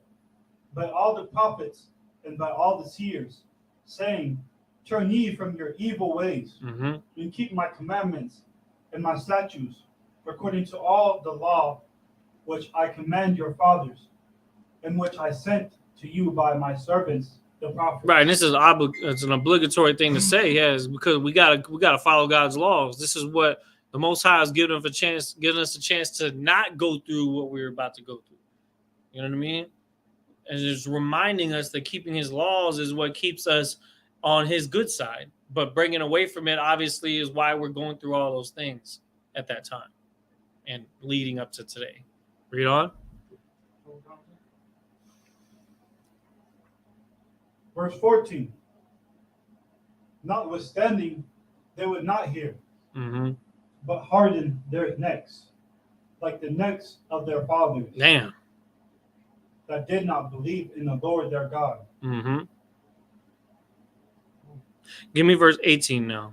by all the prophets and by all the seers, saying, turn ye from your evil ways, Mm-hmm. and keep my commandments and my statutes, according to all the law which I command your fathers, and which I sent to you by my servants the prophets. Right, and this is it's an obligatory thing to say, is because we gotta follow God's laws. This is what the Most High is giving us a chance to not go through what we're about to go through. You know what I mean? And just reminding us that keeping His laws is what keeps us on His good side. But bringing away from it, obviously, is why we're going through all those things at that time and leading up to today. Read on. Verse 14. Notwithstanding, they would not hear, Mm-hmm. but hardened their necks, like the necks of their fathers, Damn. that did not believe in the Lord their God. Mm-hmm. Give me verse 18 now.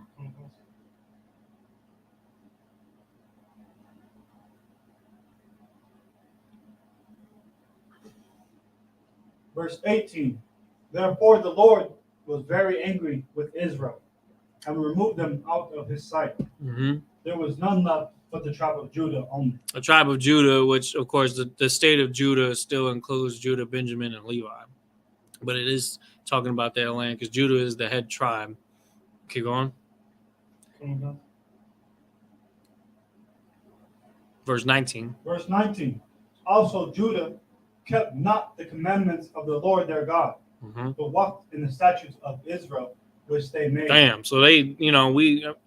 Verse 18. Therefore the Lord was very angry with Israel and removed them out of his sight. Mm-hmm. There was none left but the tribe of Judah only. The tribe of Judah, which, of course, the state of Judah still includes Judah, Benjamin, and Levi. But it is talking about their land because Judah is the head tribe. Keep going. Mm-hmm. Verse 19. Verse 19. Also Judah kept not the commandments of the Lord their God, Mm-hmm. but walked in the statutes of Israel which they made. Damn. So they,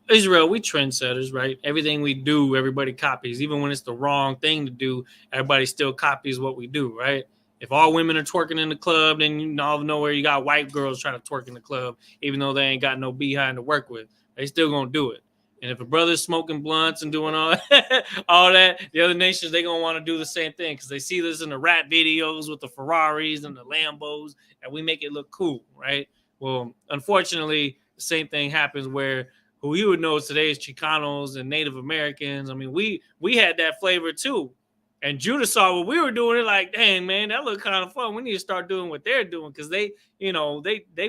Israel, we trendsetters, right? Everything we do, everybody copies. Even when it's the wrong thing to do, everybody still copies what we do, right? If all women are twerking in the club, then out of nowhere you got white girls trying to twerk in the club, even though they ain't got no behind to work with. They still gonna do it. And if a brother's smoking blunts and doing all that, the other nations, they gonna want to do the same thing because they see this in the rap videos with the Ferraris and the Lambos, and we make it look cool, right? Well, unfortunately, the same thing happens where who you would know today is Chicanos and Native Americans. I mean, we had that flavor too. And Judah saw what we were doing. It like, dang, man, that looked kind of fun. We need to start doing what they're doing because they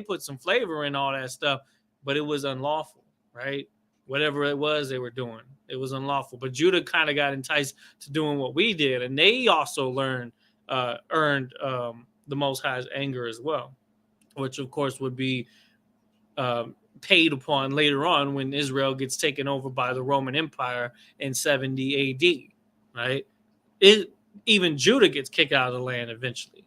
put some flavor in all that stuff, but it was unlawful, right? Whatever it was they were doing, it was unlawful. But Judah kind of got enticed to doing what we did, and they also earned the Most High's anger as well, which of course would be paid upon later on when Israel gets taken over by the Roman Empire in 70 AD, right? Even Judah gets kicked out of the land eventually,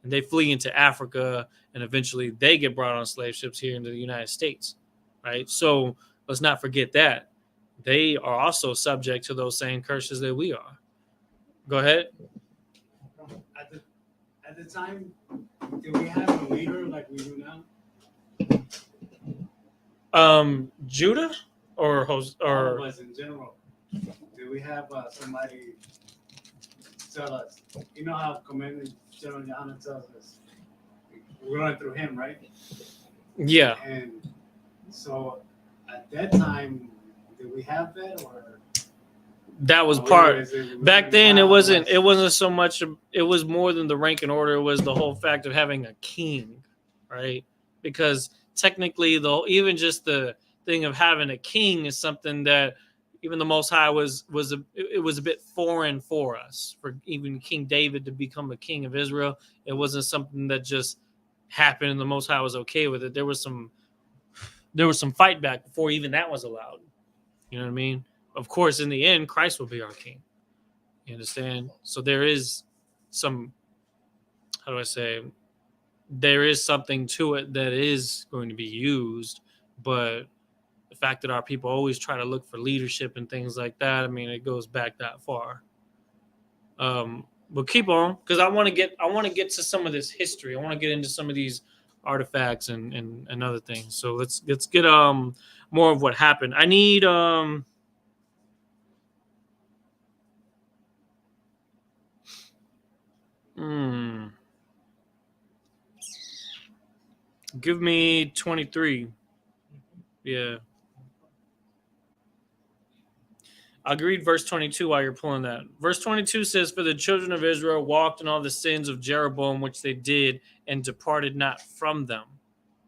and they flee into Africa, and eventually they get brought on slave ships here into the United States, right? So let's not forget that they are also subject to those same curses that we are. Go ahead. At the time, did we have a leader like we do now? Judah or was in general. Do we have somebody tell us? You know how Commander General Johanna tells us we're going through him, right? Yeah. And so at that time, did we have that or? That was part. Back then, it wasn't so much. It was more than the rank and order. It was the whole fact of having a king, right? Because technically, even just the thing of having a king is something that even the Most High was a bit foreign for us. For even King David to become a king of Israel, it wasn't something that just happened and the Most High was okay with it. There was some fight back before even that was allowed. You know what I mean? Of course, in the end, Christ will be our king. You understand? So there is some, how do I say, there is something to it that is going to be used, but the fact that our people always try to look for leadership and things like that, I mean, it goes back that far. But keep on, because I want to get to some of this history. I want to get into some of these artifacts and other things. So let's get more of what happened. I need give me 23. Yeah. I'll read verse 22 while you're pulling that. Verse 22 says, "For the children of Israel walked in all the sins of Jeroboam, which they did, and departed not from them."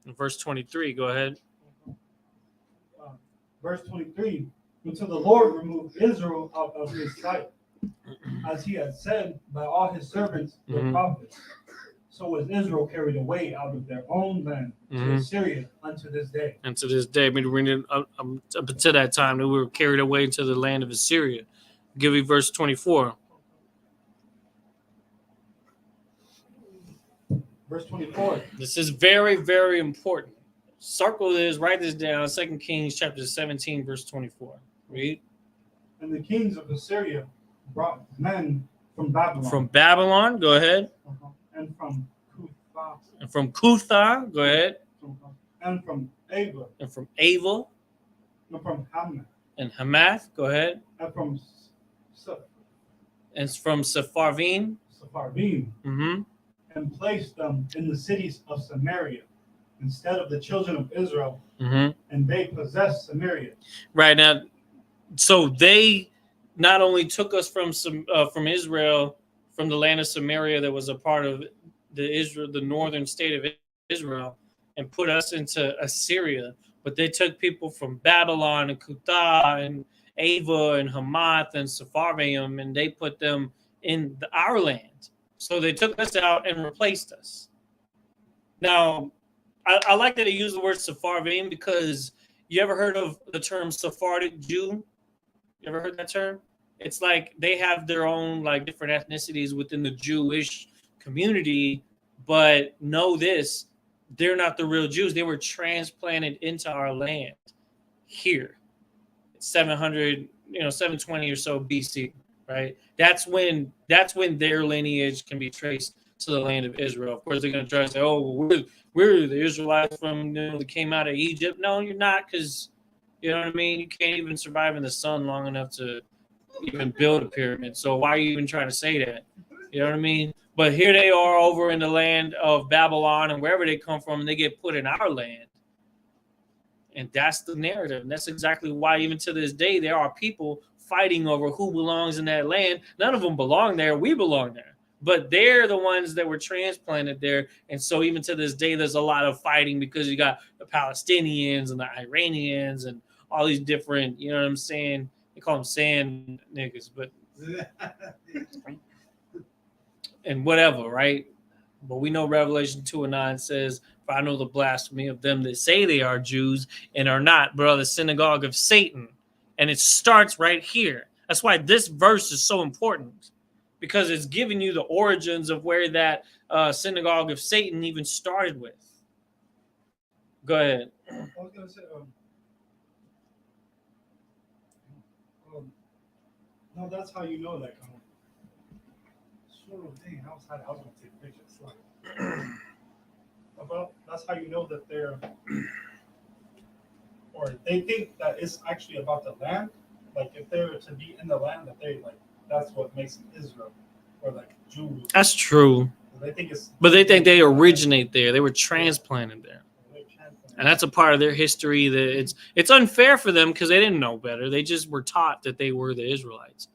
In verse 23, go ahead. Verse 23, "Until the Lord removed Israel out of his sight, as he had said by all his servants, the prophets. So was Israel carried away out of their own land to Assyria unto this day." And to this day, I mean, up until that time, they were carried away into the land of Assyria. I'll give you verse 24. Verse 24. This is very, very important. Circle this, write this down. 2 Kings chapter 17, verse 24. Read. "And the kings of Assyria brought men from Babylon." From Babylon, go ahead. "And from Cutha." And from Cutha, go ahead. "And from Ava." And from Ava. "And from Hamath." And Hamath, go ahead. "And from And from Sepharvaim. Sepharvaim. And placed them in the cities of Samaria instead of the children of Israel, and they possessed Samaria." Right now, so they not only took us from Israel, from the land of Samaria that was a part of the northern state of Israel, and put us into Assyria, but they took people from Babylon and Cutha and Ava and Hamath and Sepharvaim, and they put them in our land. So they took us out and replaced us. Now, I like that they use the word Sepharvaim because you ever heard of the term Sephardic Jew? You ever heard that term? It's like they have their own like different ethnicities within the Jewish community, but know this, they're not the real Jews. They were transplanted into our land here. 700, 720 or so BC, right? That's when their lineage can be traced to the land of Israel. Of course, they're going to try to say, "Oh, well, we're the Israelites from that came out of Egypt." No, you're not, because you know what I mean. You can't even survive in the sun long enough to even build a pyramid. So why are you even trying to say that? You know what I mean? But here they are over in the land of Babylon and wherever they come from, and they get put in our land. And that's the narrative. And that's exactly why even to this day, there are people fighting over who belongs in that land. None of them belong there. We belong there. But they're the ones that were transplanted there. And so even to this day, there's a lot of fighting because you got the Palestinians and the Iranians and all these different, you know what I'm saying? They call them sand niggas, but and whatever, right? But we know Revelation 2:9 says, "For I know the blasphemy of them that say they are Jews and are not, but are the synagogue of Satan." And it starts right here. That's why this verse is so important, because it's giving you the origins of where that synagogue of Satan even started with. Go ahead. I was gonna say, no, that's how you know, like, dang, I was gonna take pictures. Like, about that's how you know that they're, or they think that it's actually about the land. Like, if they were to be in the land, that they like, that's what makes them Israel, or like Jews. That's true. They think it's, but they think they originate there. They were transplanted there. And that's a part of their history that it's unfair for them because they didn't know better. They just were taught that they were the Israelites.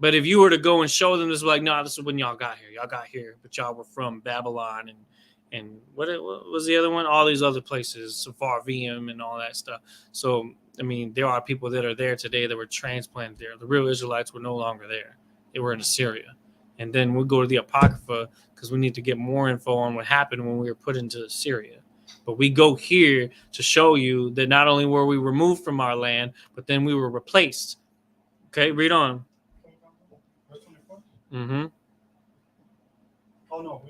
But if you were to go and show them this, like, no, this is when y'all got here. Y'all got here, but y'all were from Babylon and what was the other one? All these other places, Sepharvaim and all that stuff. So, I mean, there are people that are there today that were transplanted there. The real Israelites were no longer there. They were in Assyria. And then we'll go to the Apocrypha because we need to get more info on what happened when we were put into Assyria. But we go here to show you that not only were we removed from our land, but then we were replaced. Okay, read on. Mm-hmm. Oh no,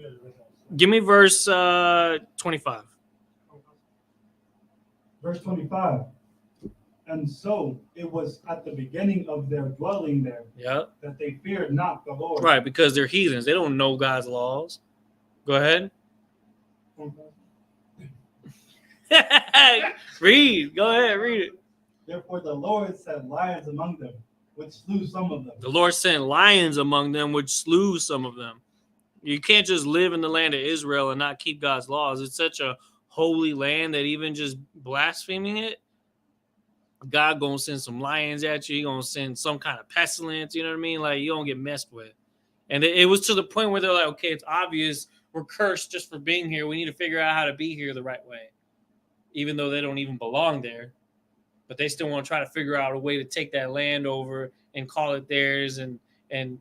give me verse 25. Verse 25. And so it was at the beginning of their dwelling there, that they feared not the Lord. Right, because they're heathens. They don't know God's laws. Go ahead. Read. Go ahead, read it. Therefore the Lord sent lions among them, which slew some of them. The Lord sent lions among them, which slew some of them. You can't just live in the land of Israel and not keep God's laws. It's such a holy land that even just blaspheming it, God gonna send some lions at you. He gonna send some kind of pestilence. You know what I mean? Like, you don't get messed with. And it was to the point where they're like, okay, it's obvious we're cursed just for being here. We need to figure out how to be here the right way, even though they don't even belong there. But they still want to try to figure out a way to take that land over and call it theirs, and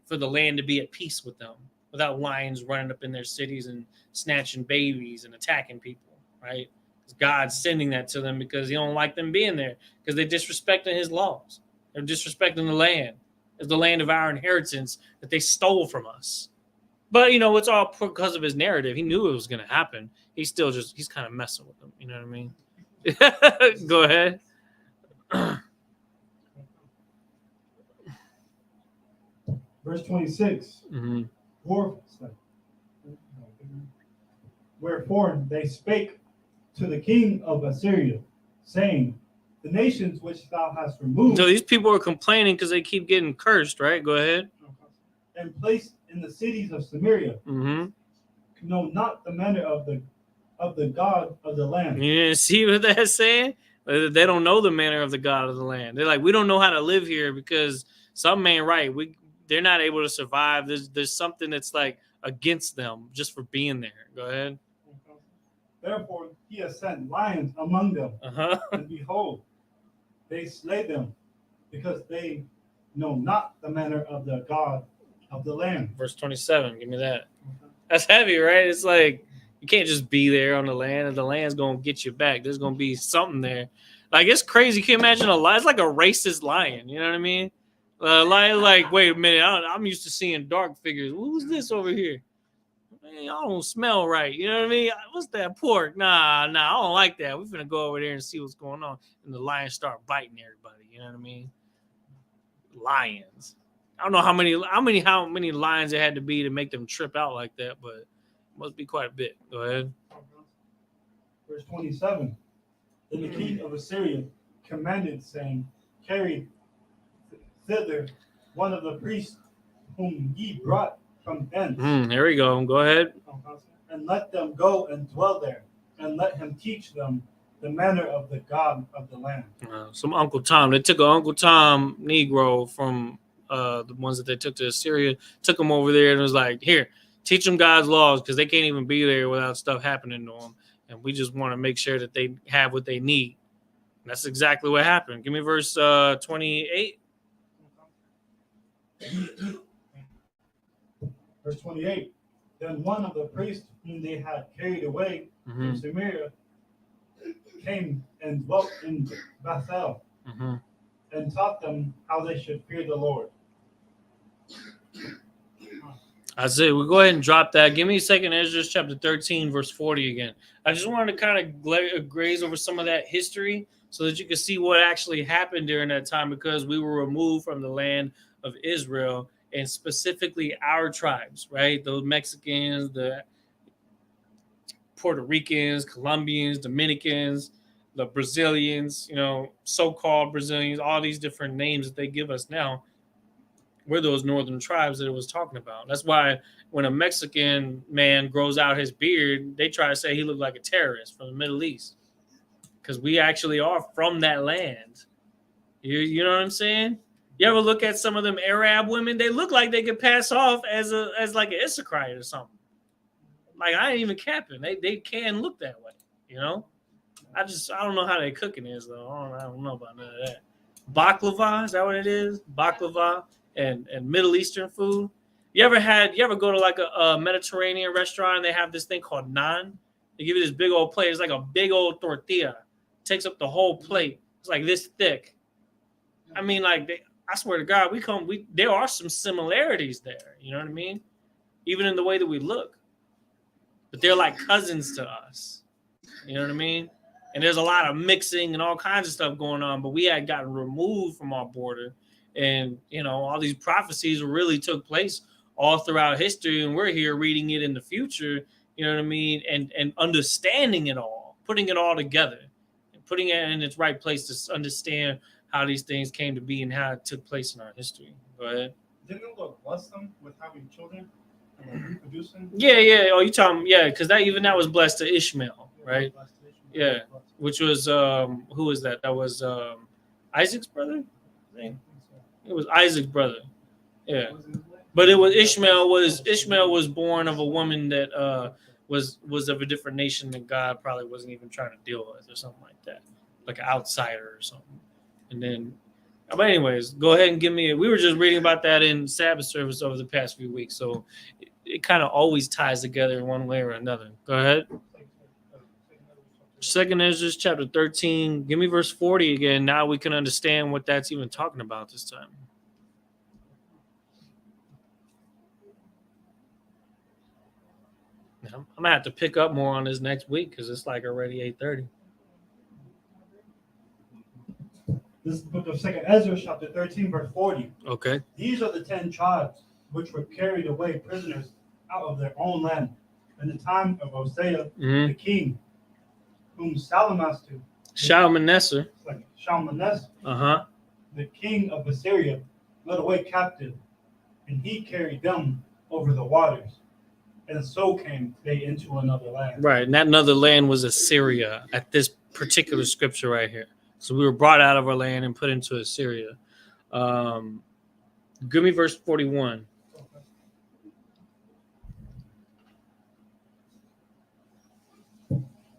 for the land to be at peace with them without lions running up in their cities and snatching babies and attacking people, right? God's sending that to them because he don't like them being there, because they're disrespecting his laws. They're disrespecting the land. It's the land of our inheritance that they stole from us. But, it's all because of his narrative. He knew it was going to happen. He's kind of messing with them. You know what I mean? Go ahead. Verse 26. Mm-hmm. Wherefore they spake to the king of Assyria, saying, the nations which thou hast removed. So these people are complaining because they keep getting cursed, right? Go ahead. And placed in the cities of Samaria, know not the manner of the God of the land. You didn't see what that's saying? They don't know the manner of the God of the land. They're like, we don't know how to live here because something ain't right. They're not able to survive. There's something that's like against them just for being there. Go ahead. Therefore he has sent lions among them, and behold, they slay them, because they know not the manner of the God of the land. Verse 27, give me that. That's heavy, right? It's like, you can't just be there on the land, and the land's going to get you back. There's going to be something there. Like, it's crazy. Can you imagine a lion? It's like a racist lion. You know what I mean? Lion, like, wait a minute. I'm used to seeing dark figures. Who's this over here? Man, y'all don't smell right. You know what I mean? What's that pork? Nah, I don't like that. We're finna go over there and see what's going on. And the lions start biting everybody. You know what I mean? Lions. I don't know how many lions it had to be to make them trip out like that, but it must be quite a bit. Go ahead. Verse 27. Then the king of Assyria commanded, saying, carry thither one of the priests whom ye brought from thence. Here we go. Go ahead. And let them go and dwell there, and let him teach them the manner of the God of the land. Some Uncle Tom. They took an Uncle Tom Negro from the ones that they took to Assyria, took them over there and was like, here, teach them God's laws because they can't even be there without stuff happening to them. And we just want to make sure that they have what they need. And that's exactly what happened. Give me verse 28. Verse 28. Then one of the priests whom they had carried away from Samaria came and dwelt in Bethel and taught them how they should fear the Lord. That's it. We'll go ahead and drop that. Give me 2nd Ezra chapter 13, verse 40 again. I just wanted to kind of graze over some of that history so that you can see what actually happened during that time, because we were removed from the land of Israel, and specifically our tribes, right? The Mexicans, the Puerto Ricans, Colombians, Dominicans, the Brazilians, you know, so-called Brazilians, all these different names that they give us now. We're those northern tribes that it was talking about. That's why when a Mexican man grows out his beard, they try to say he looked like a terrorist from the Middle East, because we actually are from that land. You know what I'm saying? You ever look at some of them Arab women? They look like they could pass off as like an Isupk or something. Like, I ain't even capping. They can look that way, you know? I don't know how they cooking is, though. I don't know about none of that. Baklava, is that what it is? Baklava and Middle Eastern food. You ever go to like a Mediterranean restaurant and they have this thing called naan? They give you this big old plate. It's like a big old tortilla. It takes up the whole plate. It's like this thick. I mean, like, I swear to God, there are some similarities there. You know what I mean? Even in the way that we look. But they're like cousins to us. You know what I mean? And there's a lot of mixing and all kinds of stuff going on, but we had gotten removed from our border. And, you know, all these prophecies really took place all throughout history. And we're here reading it in the future, you know what I mean? And understanding it all, putting it all together, and putting it in its right place to understand how these things came to be and how it took place in our history. Go ahead. Didn't the Lord bless them with having children and reproducing? Yeah. Oh, you talking? Yeah, because that was blessed to Ishmael, right? Yeah, which was who was that? That was Isaac's brother. I think it was Isaac's brother. Yeah, but it was Ishmael was born of a woman that was of a different nation that God probably wasn't even trying to deal with or something like that, like an outsider or something. And then, but anyways, go ahead and give me. We were just reading about that in Sabbath service over the past few weeks, so it kind of always ties together in one way or another. Go ahead. 2nd Ezra chapter 13. Give me verse 40 again. Now we can understand what that's even talking about this time. Now, I'm gonna have to pick up more on this next week because it's like already 8:30. This is the book of 2nd Ezra, chapter 13, verse 40. Okay. These are the 10 tribes which were carried away prisoners out of their own land in the time of Hosea the king, whom Shalmaneser, the king of Assyria, led away captive, and he carried them over the waters. And so came they into another land. Right, and that another land was Assyria at this particular scripture right here. So we were brought out of our land and put into Assyria. Give me verse 41.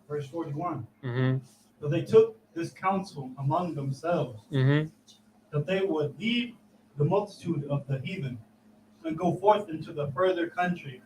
Verse 41. So they took this counsel among themselves that they would leave the multitude of the heathen and go forth into the further country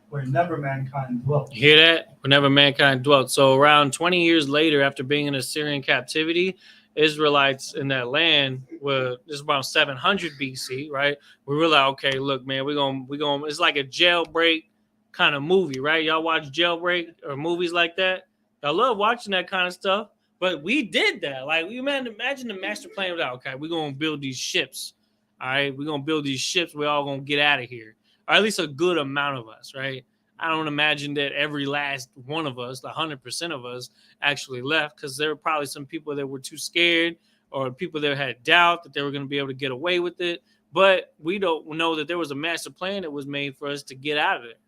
where never mankind dwelt. Hear that? Where never mankind dwelt. So around 20 years later, after being in Assyrian captivity, Israelites in that land were, this is around 700 BC, right? We were like, okay, look, man, we're gonna. It's like a jailbreak kind of movie, right? Y'all watch Jailbreak or movies like that. Y'all love watching that kind of stuff. But we did that. Like, we imagine the master plan was out. Okay, we're going to build these ships. All right, we're going to build these ships. We're all going to get out of here. Or at least a good amount of us, right? I don't imagine that every last one of us, 100% of us, actually left, because there were probably some people that were too scared, or people that had doubt that they were going to be able to get away with it. But we don't know that there was a master plan that was made for us to get out of it,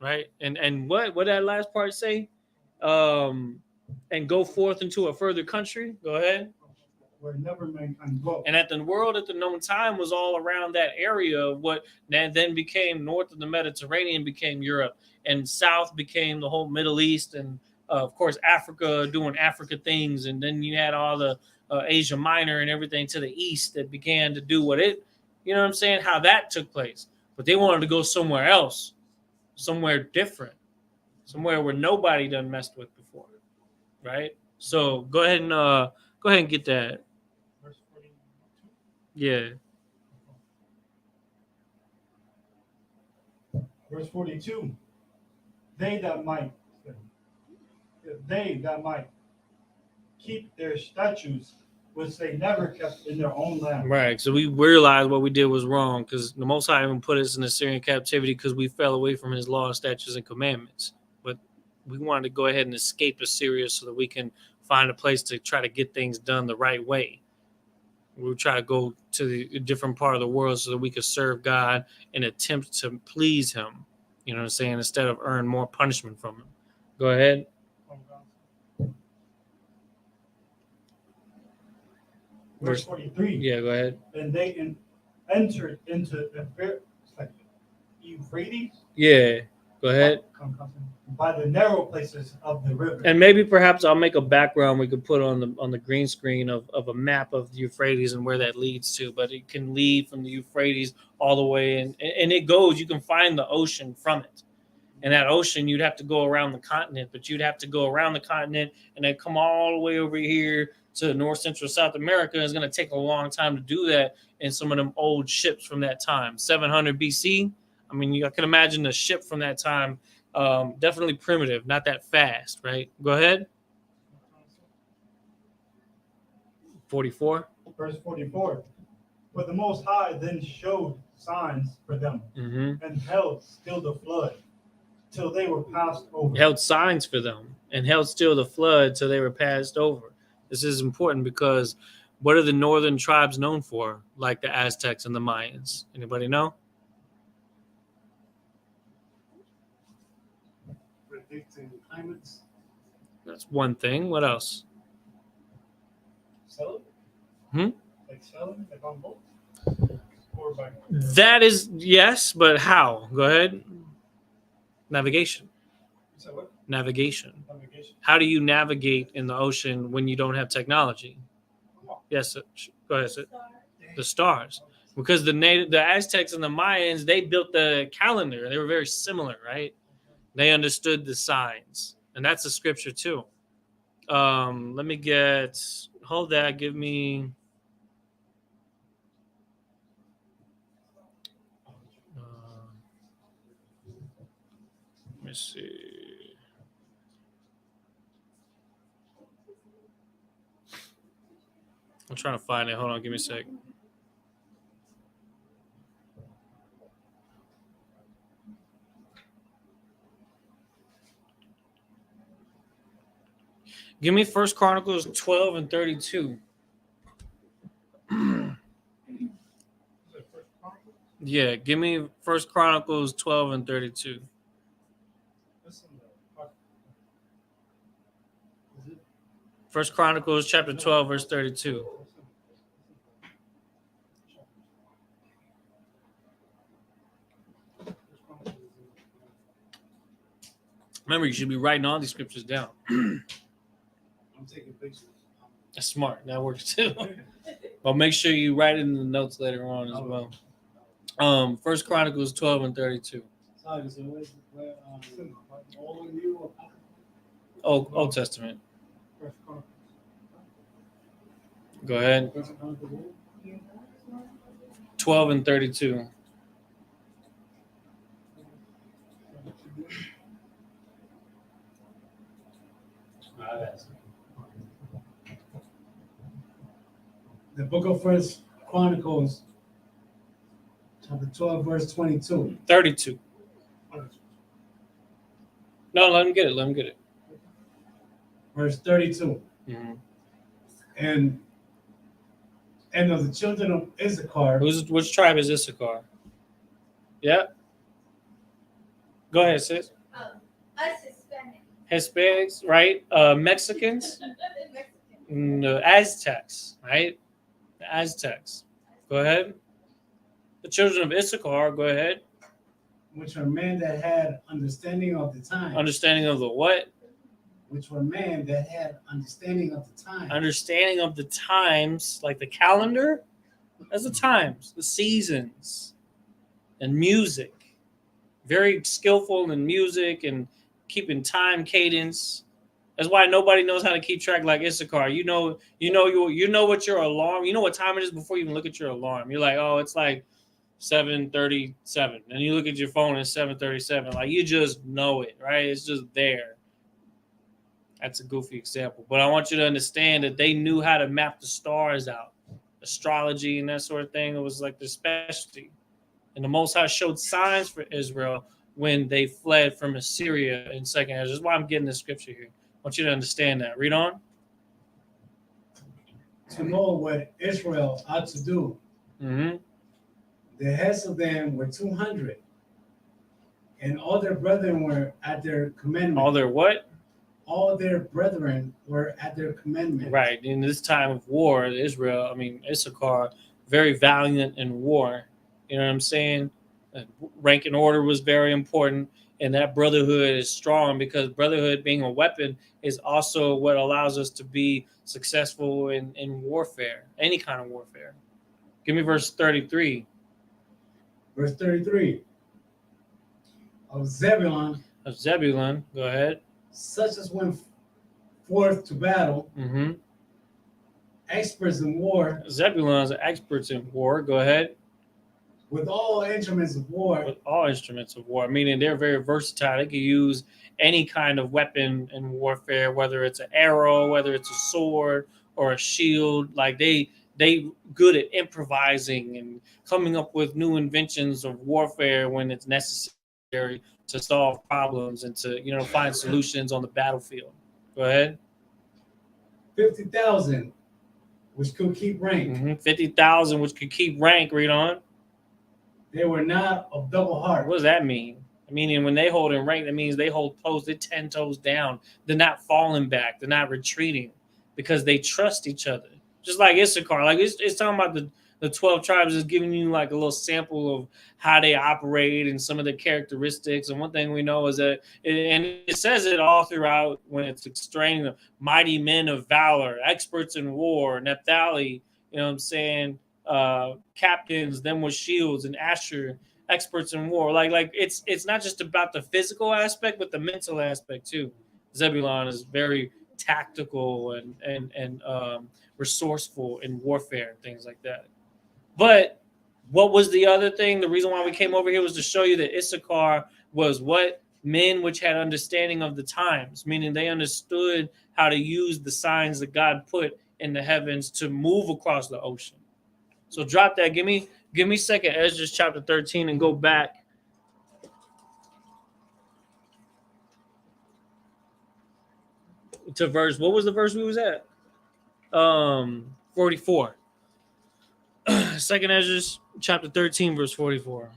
right? And what that last part say? And go forth into a further country. Go ahead. Where never mankind dwelt. And the world at the known time was all around that area of what then became north of the Mediterranean became Europe, and south became the whole Middle East, and of course Africa doing Africa things, and then you had all the Asia Minor and everything to the east that began to do what it, you know what I'm saying, how that took place. But they wanted to go somewhere else, somewhere different, somewhere where nobody done messed with before, right? So go ahead and get that. Yeah. Verse 42. They that might keep their statutes, which they never kept in their own land. Right. So we realized what we did was wrong, because the Most High even put us in Assyrian captivity because we fell away from his law, statutes, and commandments. But we wanted to go ahead and escape Assyria so that we can find a place to try to get things done the right way. We would try to go to a different part of the world so that we could serve God and attempt to please him. You know what I'm saying? Instead of earn more punishment from him. Go ahead. Verse 43. Yeah, go ahead. And they entered into the Euphrates. Yeah, go ahead. By the narrow places of the river. And maybe perhaps I'll make a background we could put on the green screen of a map of the Euphrates and where that leads to. But it can lead from the Euphrates all the way, and it goes. You can find the ocean from it. And that ocean, you'd have to go around the continent, but you'd have to go around the continent and then come all the way over here to North Central South America. It's going to take a long time to do that in some of them old ships from that time. 700 BC. I mean, I can imagine a ship from that time. Definitely primitive, not that fast, right? Go ahead. 44. Verse 44. But the Most High then showed signs for them, and held still the flood till they were passed over. Held signs for them and held still the flood till they were passed over. This is important because what are the northern tribes known for, like the Aztecs and the Mayans? Anybody know? Predicting climates. That's one thing. What else? Selling? Like selling? Like on boats? Or by... That is, yes, but how? Go ahead. Navigation. So what? Navigation. Navigation. How do you navigate in the ocean when you don't have technology? Yes, go ahead. The stars. Because the Aztecs and the Mayans, they built the calendar. They were very similar, right? They understood the signs. And that's a scripture too. Let me hold that. Give me. Let me see. I'm trying to find it. Hold on. Give me a sec. Give me 1 Chronicles 12 and 32. Yeah, give me 1 Chronicles 12 and 32. 1 Chronicles chapter 12, verse 32. Remember, you should be writing all these scriptures down. I'm taking pictures. That's smart. That works too. But make sure you write it in the notes later on as well. 1 Chronicles 12 and 32. Old Testament. Go ahead. 12 and 32. The book of First Chronicles, chapter 12, verse 22. 32. No, let him get it. Let him get it. Verse 32. Mm-hmm. And of the children of Issachar. Which tribe is Issachar? Yeah. Go ahead, sis. Us Hispanic. Hispanics, right? Mexicans? No, Aztecs, right? The Aztecs. Go ahead. The children of Issachar, go ahead. Which are men that had understanding of the time. Understanding of the what? Which were men that had understanding of the time. Understanding of the times, like the calendar? That's the times, the seasons, and music. Very skillful in music and keeping time cadence. That's why nobody knows how to keep track like Issachar. You know what your alarm, you know what time it is before you even look at your alarm. You're like, oh, it's like 7:37. And you look at your phone, it's 7:37. Like you just know it, right? It's just there. That's a goofy example. But I want you to understand that they knew how to map the stars out. Astrology and that sort of thing. It was like their specialty. And the Most High showed signs for Israel when they fled from Assyria in Second Ezra. That's why I'm getting this scripture here. I want you to understand that. Read on. To know what Israel ought to do. Mm-hmm. The heads of them were 200. And all their brethren were at their commandment. All their what? All their brethren were at their commandment. Right. In this time of war, Issachar, very valiant in war. You know what I'm saying? Rank and order was very important. And that brotherhood is strong because brotherhood being a weapon is also what allows us to be successful in warfare, any kind of warfare. Give me verse 33. Verse 33. Of Zebulun. Go ahead. Such as went forth to battle. Mm-hmm. Experts in war. Zebulun is experts in war. Go ahead. With all instruments of war. With all instruments of war, meaning they're very versatile. They can use any kind of weapon in warfare, whether it's an arrow, whether it's a sword or a shield. Like they good at improvising and coming up with new inventions of warfare when it's necessary to solve problems and to find solutions on the battlefield. Go ahead. 50,000, which could keep rank. Mm-hmm. 50,000, which could keep rank. Read on. They were not of double heart. What does that mean? Meaning when they hold in rank, that means they hold post, they're 10 toes down. They're not falling back. They're not retreating because they trust each other. Just like Issachar. Like it's talking about the 12 tribes is giving you like a little sample of how they operate and some of their characteristics. And one thing we know is that, and it says it all throughout when it's extraining the mighty men of valor, experts in war, Naphtali, you know what I'm saying? Captains, them with shields, and Asher, experts in war. Like it's not just about the physical aspect, but the mental aspect too. Zebulun is very tactical and resourceful in warfare and things like that. But what was the other thing? The reason why we came over here was to show you that Issachar was what? Men which had understanding of the times, meaning they understood how to use the signs that God put in the heavens to move across the ocean. So drop that. Give me Second Ezra chapter 13 and go back. To verse, what was the verse we was at? 44. Second Ezra chapter 13, verse 44.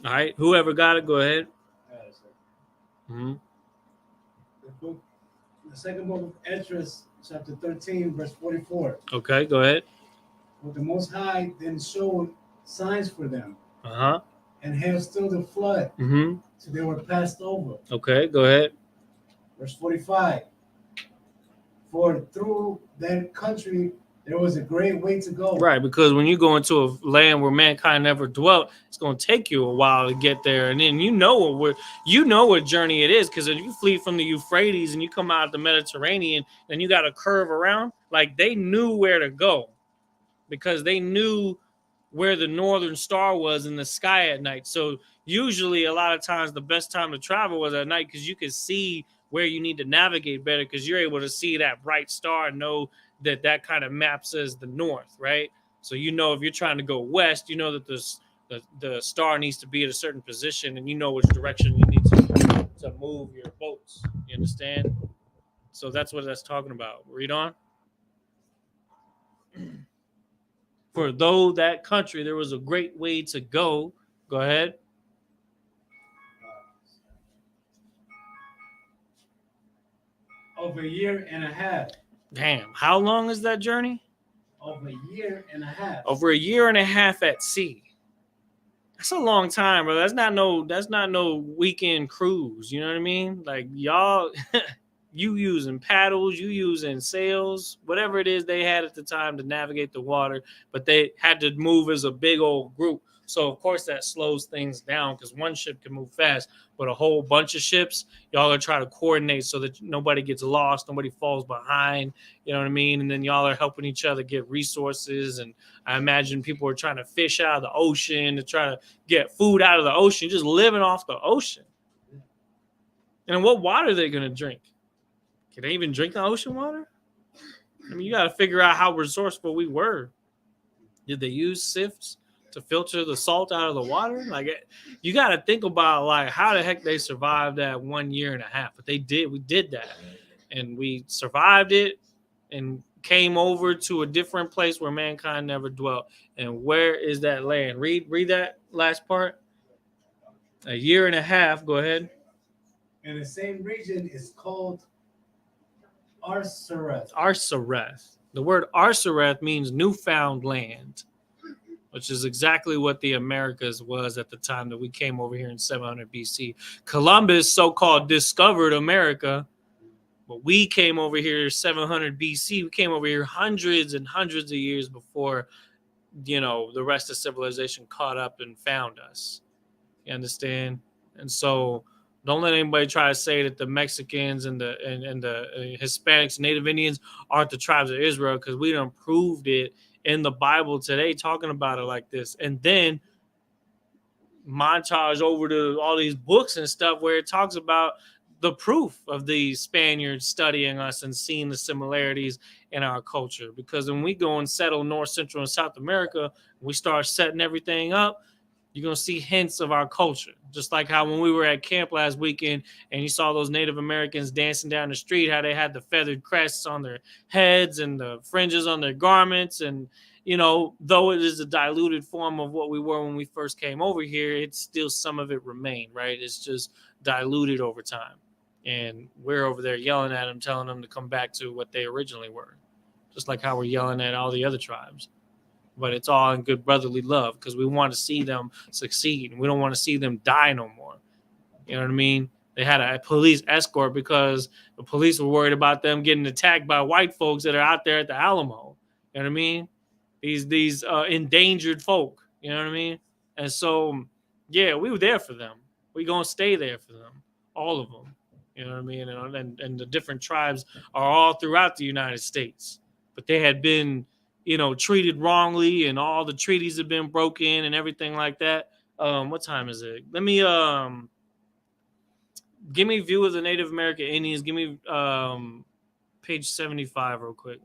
All right, whoever got it, go ahead. Mm-hmm. The second book of Ezra, chapter 13, verse 44. Okay, go ahead. Well, the Most High then showed signs for them. Uh-huh. And held still the flood. Mm-hmm. So they were passed over. Okay, go ahead. Verse 45. For through that country there was a great way to go. Right, because when you go into a land where mankind never dwelt, it's going to take you a while to get there, and then you know what journey it is. Because if you flee from the Euphrates and you come out of the Mediterranean, then you got to curve around. Like they knew where to go, because they knew where the northern star was in the sky at night. So usually a lot of times the best time to travel was at night because you could see where you need to navigate better because you're able to see that bright star and know that that kind of maps as the north, right? So you know if you're trying to go west, you know that the star needs to be at a certain position and you know which direction you need to move your boats. You understand? So that's what that's talking about. Read on. For though that country there was a great way to go. Go ahead. Over a year and a half. Damn, how long is that journey? Over a year and a half. Over a year and a half at sea. That's a long time, bro. That's not no weekend cruise. You know what I mean? Like y'all, you using paddles, you using sails, whatever it is they had at the time to navigate the water, but they had to move as a big old group. So of course that slows things down because one ship can move fast, but a whole bunch of ships, y'all are trying to coordinate so that nobody gets lost, nobody falls behind. You know what I mean? And then y'all are helping each other get resources. And I imagine people are trying to fish out of the ocean to try to get food out of the ocean, just living off the ocean. And what water are they going to drink? Can they even drink the ocean water? I mean, you got to figure out how resourceful we were. Did they use sifts to filter the salt out of the water? Like, you got to think about like how the heck they survived that 1 year and a half. But they did. We did that, and we survived it, and came over to a different place where mankind never dwelt. And where is that land? Read that last part. A year and a half. Go ahead. And the same region is called Arsareth. Arsareth. The word Arsareth means newfound land, which is exactly what the Americas was at the time that we came over here in 700 BC. Columbus so-called discovered America, but we came over here 700 BC. We came over here hundreds and hundreds of years before, you know, the rest of civilization caught up and found us. You understand? And so don't let anybody try to say that the Mexicans and the Hispanics, Native Indians aren't the tribes of Israel, because we done proved it in the Bible today, talking about it like this. And then montage over to all these books and stuff where it talks about the proof of the Spaniards studying us and seeing the similarities in our culture. Because when we go and settle North, Central, and South America, we start setting everything up, you're going to see hints of our culture. Just like how when we were at camp last weekend and you saw those Native Americans dancing down the street, how they had the feathered crests on their heads and the fringes on their garments. And, you know, though it is a diluted form of what we were when we first came over here, it's still some of it remained, right? It's just diluted over time. And we're over there yelling at them, telling them to come back to what they originally were. Just like how we're yelling at all the other tribes. But it's all in good brotherly love because we want to see them succeed. And we don't want to see them die no more. You know what I mean? They had a police escort because the police were worried about them getting attacked by white folks that are out there at the Alamo. You know what I mean? These endangered folk. You know what I mean? And so, yeah, we were there for them. We're going to stay there for them. All of them. You know what I mean? And the different tribes are all throughout the United States. But they had been, you know, treated wrongly, and all the treaties have been broken and everything like that. What time is it? Let me give me View of the Native American Indians. Give me page 75 real quick.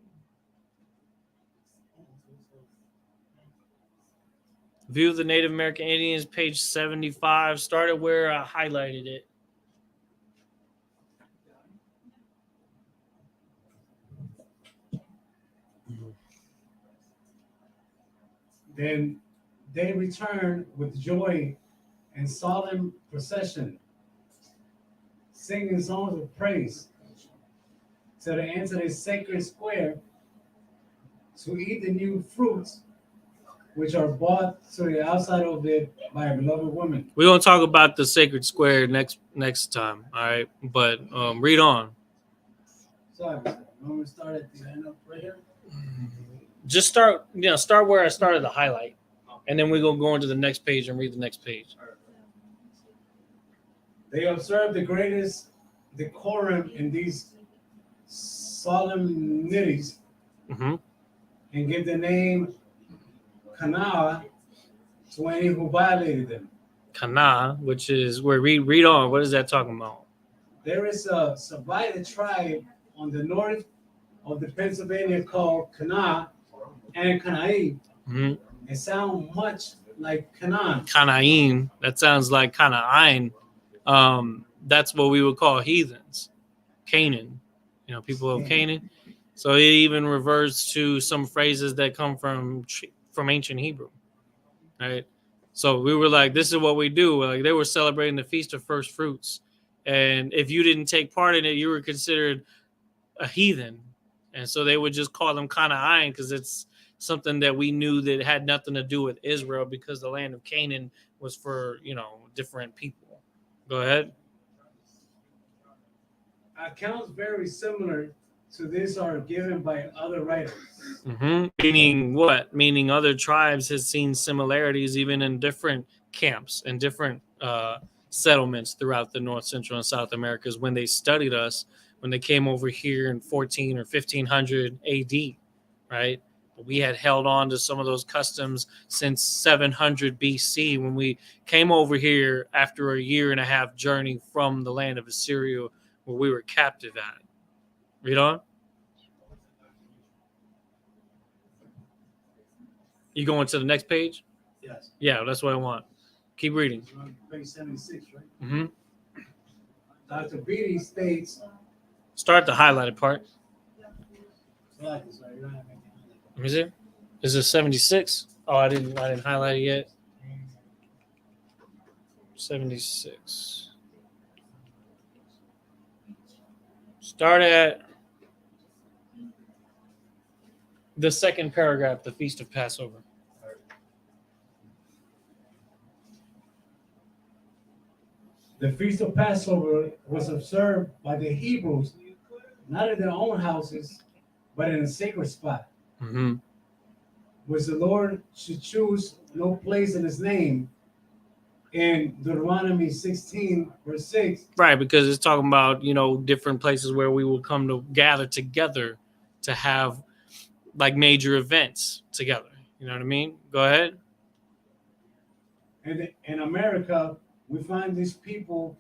View of the Native American Indians, page 75. Started where I highlighted it. Then they returned with joy and solemn procession, singing songs of praise, till they entered a sacred square to eat the new fruits which are brought to the outside of it by a beloved woman. We're going to talk about the sacred square next time, all right? But read on. Sorry, I'm going to start at the end of prayer. Just start where I started the highlight, and then we're going to go into the next page and read the next page. They observe the greatest decorum in these solemnities, Mm-hmm. and give the name Kanaa to any who violated them. Kana, which is where read on. What is that talking about? There is a Sabita tribe on the north of the Pennsylvania called Kana and Kanaim. Mm-hmm. It sounds much like Canaan. Kanaim. That sounds like Kanaain. That's what we would call heathens. Canaan. You know, people of Canaan. So it even reverts to some phrases that come from ancient Hebrew, right? So we were like, this is what we do. Like they were celebrating the Feast of First Fruits. And if you didn't take part in it, you were considered a heathen. And so they would just call them Kanaain because it's something that we knew that had nothing to do with Israel because the land of Canaan was for, you know, different people. Go ahead. Accounts very similar to this are given by other writers. Mm-hmm. Meaning what? Meaning other tribes has seen similarities even in different camps and different settlements throughout the North, Central, and South Americas when they studied us, when they came over here in 14 or 1500 AD, right? We had held on to some of those customs since 700 BC when we came over here after a 1.5 year journey from the land of Assyria where we were captive at. Read on. You going to the next page? Yes. Yeah, that's what I want. Keep reading. Page 76, right? Mm-hmm. Dr. Beatty states. Start the highlighted part. Let me see. Is it 76? Oh, I didn't highlight it yet. 76. Start at the second paragraph, the Feast of Passover. The Feast of Passover was observed by the Hebrews, not in their own houses, but in a sacred spot, Mm-hmm. which the Lord should choose no place in his name. In Deuteronomy 16, verse 6. Right, because it's talking about, you know, different places where we will come to gather together to have like major events together. You know what I mean? Go ahead. And in America, we find these people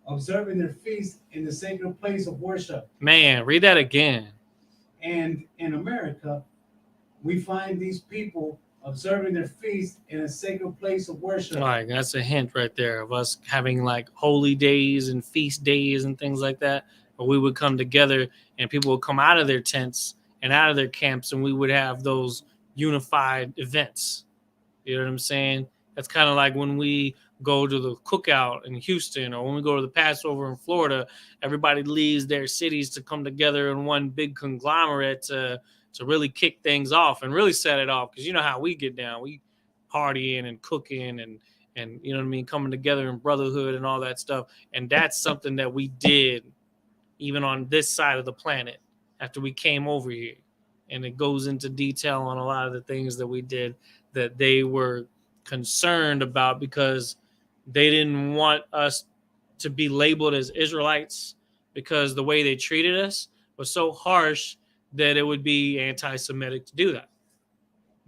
observing their feast in the sacred place of worship. Man, read that again. And in America, we find these people observing their feast in a sacred place of worship. All right, that's a hint right there of us having like holy days and feast days and things like that. Where we would come together and people would come out of their tents and out of their camps and we would have those unified events. You know what I'm saying? That's kind of like when we go to the cookout in Houston or when we go to the Passover in Florida, everybody leaves their cities to come together in one big conglomerate to really kick things off and really set it off. Because you know how we get down. We partying and cooking and you know what I mean, coming together in brotherhood and all that stuff. And that's something that we did even on this side of the planet after we came over here. And it goes into detail on a lot of the things that we did that they were concerned about because they didn't want us to be labeled as Israelites because the way they treated us was so harsh that it would be anti-Semitic to do that.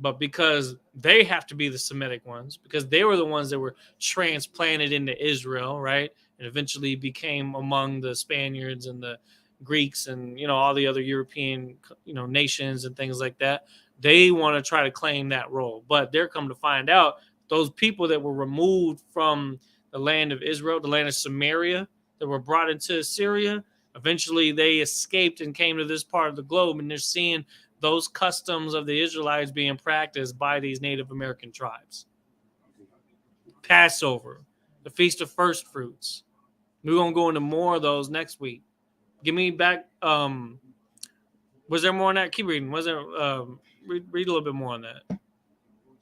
But because they have to be the Semitic ones, because they were the ones that were transplanted into Israel, right? And eventually became among the Spaniards and the Greeks and, you know, all the other European, you know, nations and things like that. They want to try to claim that role. But they're come to find out those people that were removed from the land of Israel, the land of Samaria, that were brought into Syria, eventually they escaped and came to this part of the globe, and they're seeing those customs of the Israelites being practiced by these Native American tribes. Passover, the Feast of First Fruits. We're going to go into more of those next week. Give me back. Was there more on that? Keep reading. Was there? Read a little bit more on that.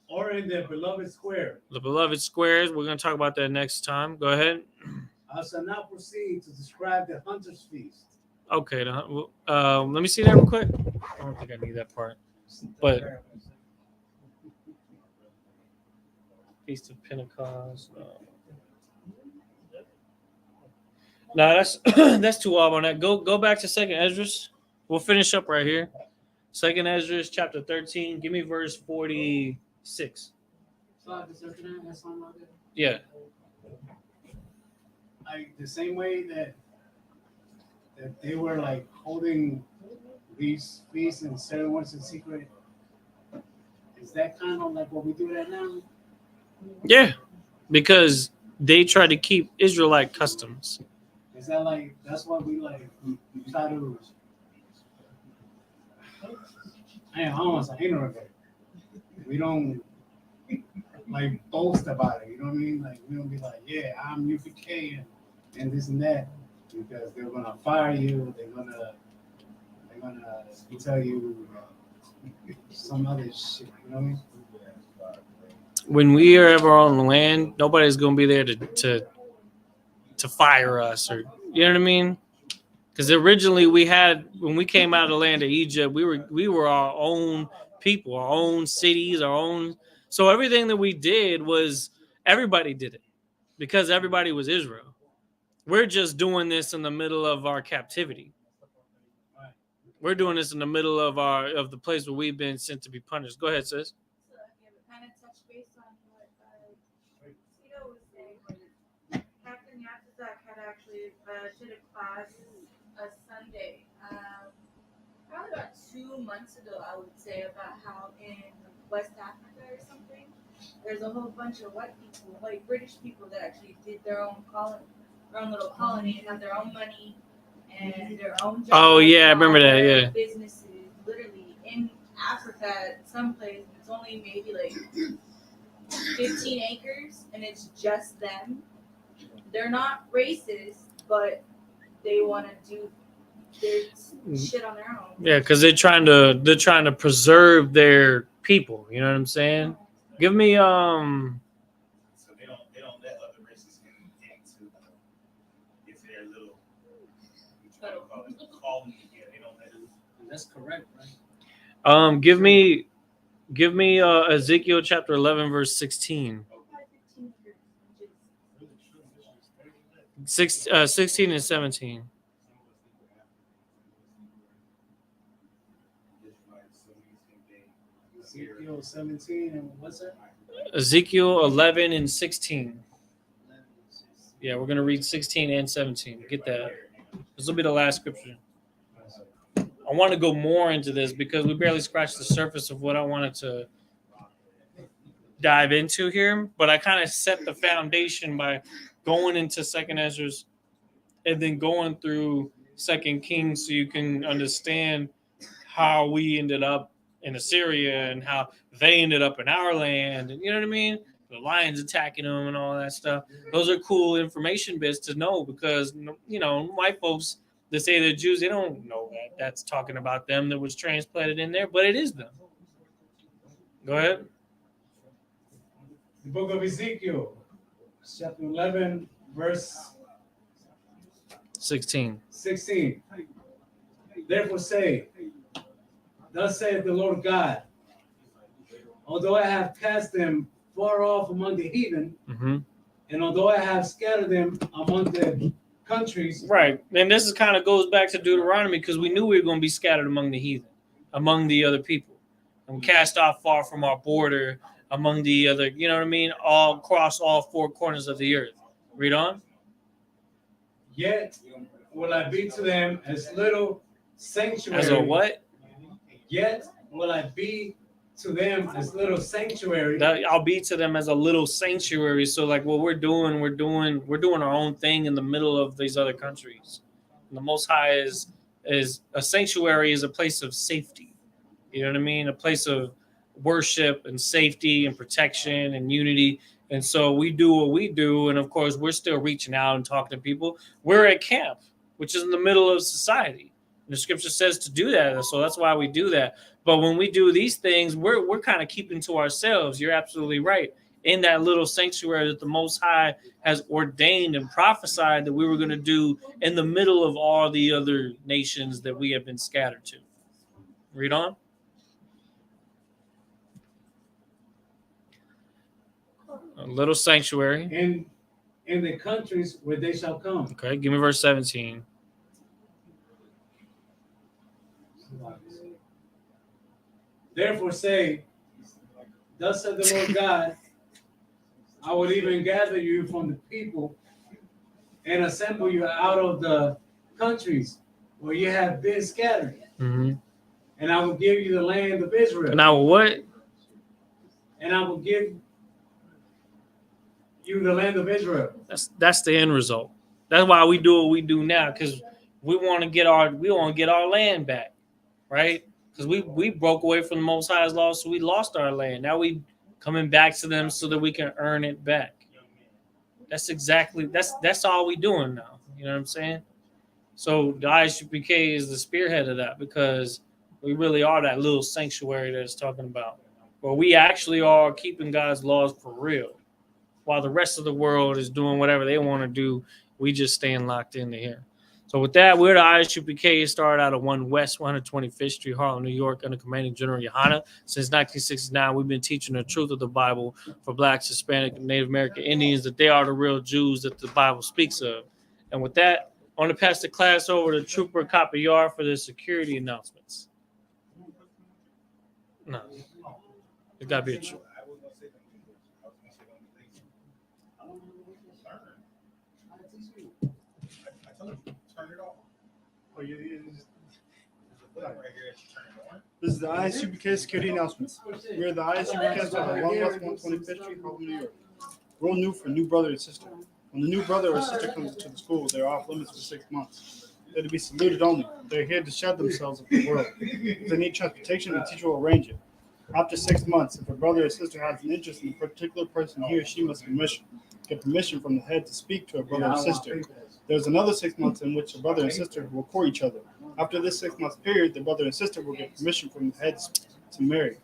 Or in the beloved square. The beloved squares. We're going to talk about that next time. Go ahead. I shall now proceed to describe the hunter's feast. Okay. Let me see that real quick. I don't think I need that part. But Feast of Pentecost. No, that's that's too off on that. Go back to 2nd Esdras. We'll finish up right here. 2nd Esdras chapter 13. Give me verse 46. Yeah. Like the same way that they were like holding these feasts and ceremonies in secret. Is that kind of like what we do that now? Yeah. Because they try to keep Israelite customs. Is that like that's why we like try to? I don't want to say ignorant, but we don't like boast about it. You know what I mean? Like we don't be like, yeah, I'm UPK and this and that, because they're gonna fire you. They're gonna tell you some other shit. You know what I mean? When we are ever on the land, nobody's gonna be there to fire us, or you know what I mean? Because originally when we came out of the land of Egypt, we were our own people, our own cities, our own. So everything that we did was everybody did it because everybody was Israel. We're just doing this in the middle of our captivity. We're doing this in the middle of the place where we've been sent to be punished. Go ahead, sis. So yeah, but kind of touch base on what Tito was saying. Captain Isupk had actually did a class a Sunday, probably about 2 months ago, I would say, about how in West Africa or something, there's a whole bunch of white people, white British people that actually did their own colony, their own little colony, and have their own money and their own jobs. Oh yeah, I remember that. Yeah. Businesses, literally in Africa, someplace it's only maybe like 15 acres, and it's just them. They're not racist, but they want to do their shit on their own. Yeah, because they're trying to preserve their people. You know what I'm saying? Give me So they don't let other races into their little colony. Yeah, they don't let it. That's correct, right? give me Ezekiel chapter 11 verse 16. 16 and 17. Ezekiel 17 and what's that? Ezekiel 11 and 16. Yeah, we're gonna read 16 and 17. Get that. This will be the last scripture. I want to go more into this because we barely scratched the surface of what I wanted to dive into here, but I kind of set the foundation by going into Second Ezra's and then going through Second Kings so you can understand how we ended up in Assyria and how they ended up in our land, and you know what I mean? The lions attacking them and all that stuff. Those are cool information bits to know because, you know, white folks that say they're Jews, they don't know that that's talking about them that was transplanted in there, but it is them. Go ahead. The book of Ezekiel, chapter 11, verse 16. 16. Therefore say, thus saith the Lord God, although I have cast them far off among the heathen, and although I have scattered them among the countries. Right. And this is kind of goes back to Deuteronomy because we knew we were going to be scattered among the heathen, among the other people, and cast off far from our border among the other, you know what I mean? All across all four corners of the earth. Read on. Yet will I be to them as little sanctuary. As a what? Yet will I be to them as little sanctuary. I'll be to them as a little sanctuary. So like what we're doing our own thing in the middle of these other countries. And the Most High is a sanctuary is a place of safety. You know what I mean? A place of worship and safety and protection and unity. And so we do what we do. And of course, we're still reaching out and talking to people. We're at camp, which is in the middle of society. And the scripture says to do that. So that's why we do that. But when we do these things, we're kind of keeping to ourselves. You're absolutely right. In that little sanctuary that the Most High has ordained and prophesied that we were going to do in the middle of all the other nations that we have been scattered to. Read on. A little sanctuary. In the countries where they shall come. Okay, give me verse 17. Therefore say, thus said the Lord God, I would even gather you from the people and assemble you out of the countries where you have been scattered. Mm-hmm. And I will give you the land of Israel. And I will what? And I will give you the land of Israel. That's the end result. That's why we do what we do now, because we want to get our land back, right? Because we broke away from the Most High's law, so we lost our land. Now we coming back to them so that we can earn it back. That's all we doing now. You know what I'm saying? So the Isupk is the spearhead of that, because we really are that little sanctuary that it's talking about, where we actually are keeping God's laws for real, while the rest of the world is doing whatever they want to do. We just staying locked into here. So with that, we're the Isupk. Started out of 1 West 125th Street, Harlem, New York, under Commanding General Yohana. Since 1969, we've been teaching the truth of the Bible for Blacks, Hispanic, Native American Indians, that they are the real Jews that the Bible speaks of. And with that, I want to pass the class over to Trooper Capillar for the security announcements. No, it got to be a trooper. This is the Isupk security announcements. We're the Isupk on 1 West 125th Street, Harlem, New York. Rule new for new brother and sister. When the new brother or sister comes into the school, they're off limits for 6 months. They're to be saluted only. They're here to shed themselves of the world. If they need transportation, the teacher will arrange it. After 6 months, if a brother or sister has an interest in a particular person, he or she must get permission from the head to speak to a brother or sister. There's another 6 months in which a brother and sister will court each other. After this 6 month period, the brother and sister will get permission from the head to marry.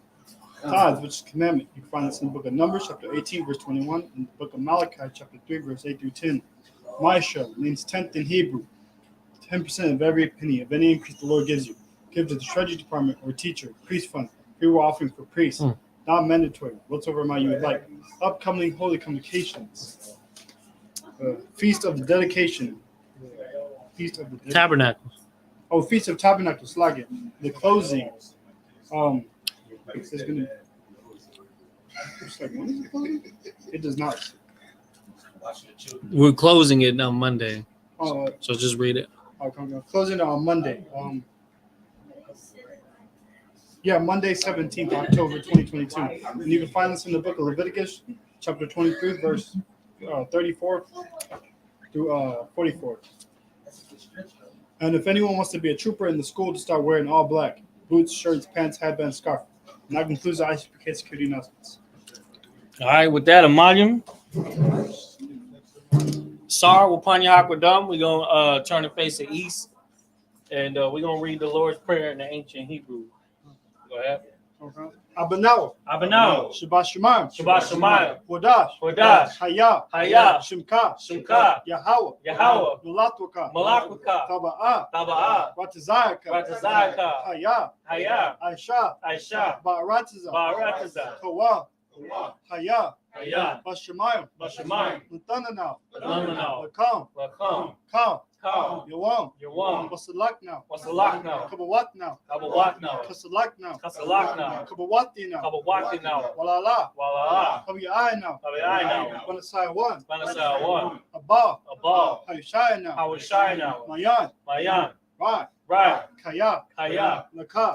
Tithes, which is commandment. You can find this in the book of Numbers, chapter 18, verse 21, and the book of Malachi, chapter 3, verse 8 through 10. Maisha means tenth in Hebrew. 10% of every penny of any increase the Lord gives you. Give to the treasury department or teacher, priest fund, free will offering for priests. Not mandatory. Whatsoever amount you would like. Upcoming holy convocations. Feast of the dedication. Feast of the Tabernacles. Oh, Feast of Tabernacles, Slaget. The closing. It's gonna. It does not. We're closing it on Monday. So just read it. Closing on Monday. Monday, 17th October 2022. And you can find this in the book of Leviticus, chapter 23, verse 34 through 44. And if anyone wants to be a trooper in the school, to start wearing all black: boots, shirts, pants, headband, scarf. And that concludes the Isupk security announcements. All right, with that, Amadium. Sar, Wapanya Hakwadam. We're going to turn the face to east. And we're going to read the Lord's Prayer in the ancient Hebrew. Go ahead. Okay. Abanao. Shabbat Shemayim. Shabbat Shemayim. Kodash. Haya. Shimka. Yahweh. Malakwaka. Taba'a. Ratazayaka. Haya. Aisha. Ba'arataza. Kawa. Haya. Bashemayim. Natananao. Lakam. Kam. Yawam. Wasalak now. Kabawat now. Kasalak now. Kabawati now. Walala. Kabiyai now. Banasai one. Abba. Hayashai now. Mayan. Right. Kaya. Laka.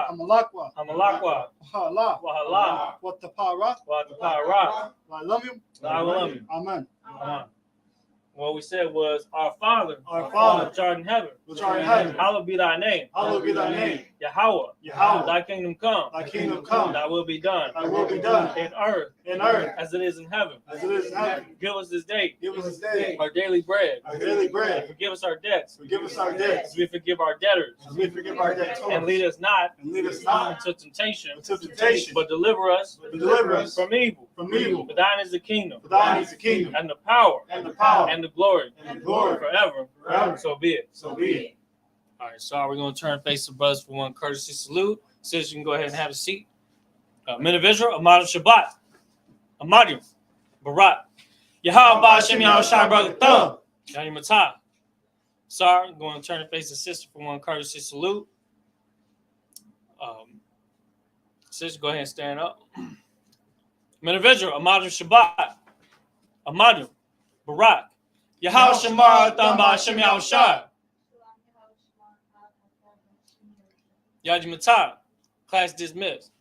Amalakwa. Wahala. Watapara. I love you. Amen. What we said was, Our Father, which art in heaven, hallowed be thy name. Yahweh, thy kingdom come. Thy will be done. In earth, as it is in heaven. Give us this day our daily bread. And forgive us our debts. As we forgive our debtors. And lead us not into temptation, but deliver us from evil. For thine is the kingdom. And the power. And the glory. Forever. So be it. All right, so we're going to turn face to brothers for one courtesy salute. Sis, you can go ahead and have a seat. Men of Israel, Amadu Shabbat, Amadu, Barat, Yahweh Ba'ashem Yahushai Brother Thumb, Yanni Matah. Sorry, I'm going to turn and face the sister for one courtesy salute. Sister, go ahead and stand up. Men of Israel, Amadu Shabbat, Amadu, Barak, Yahal Shamar Thamba Hashem Yahushai, Yaji Matar, class dismissed.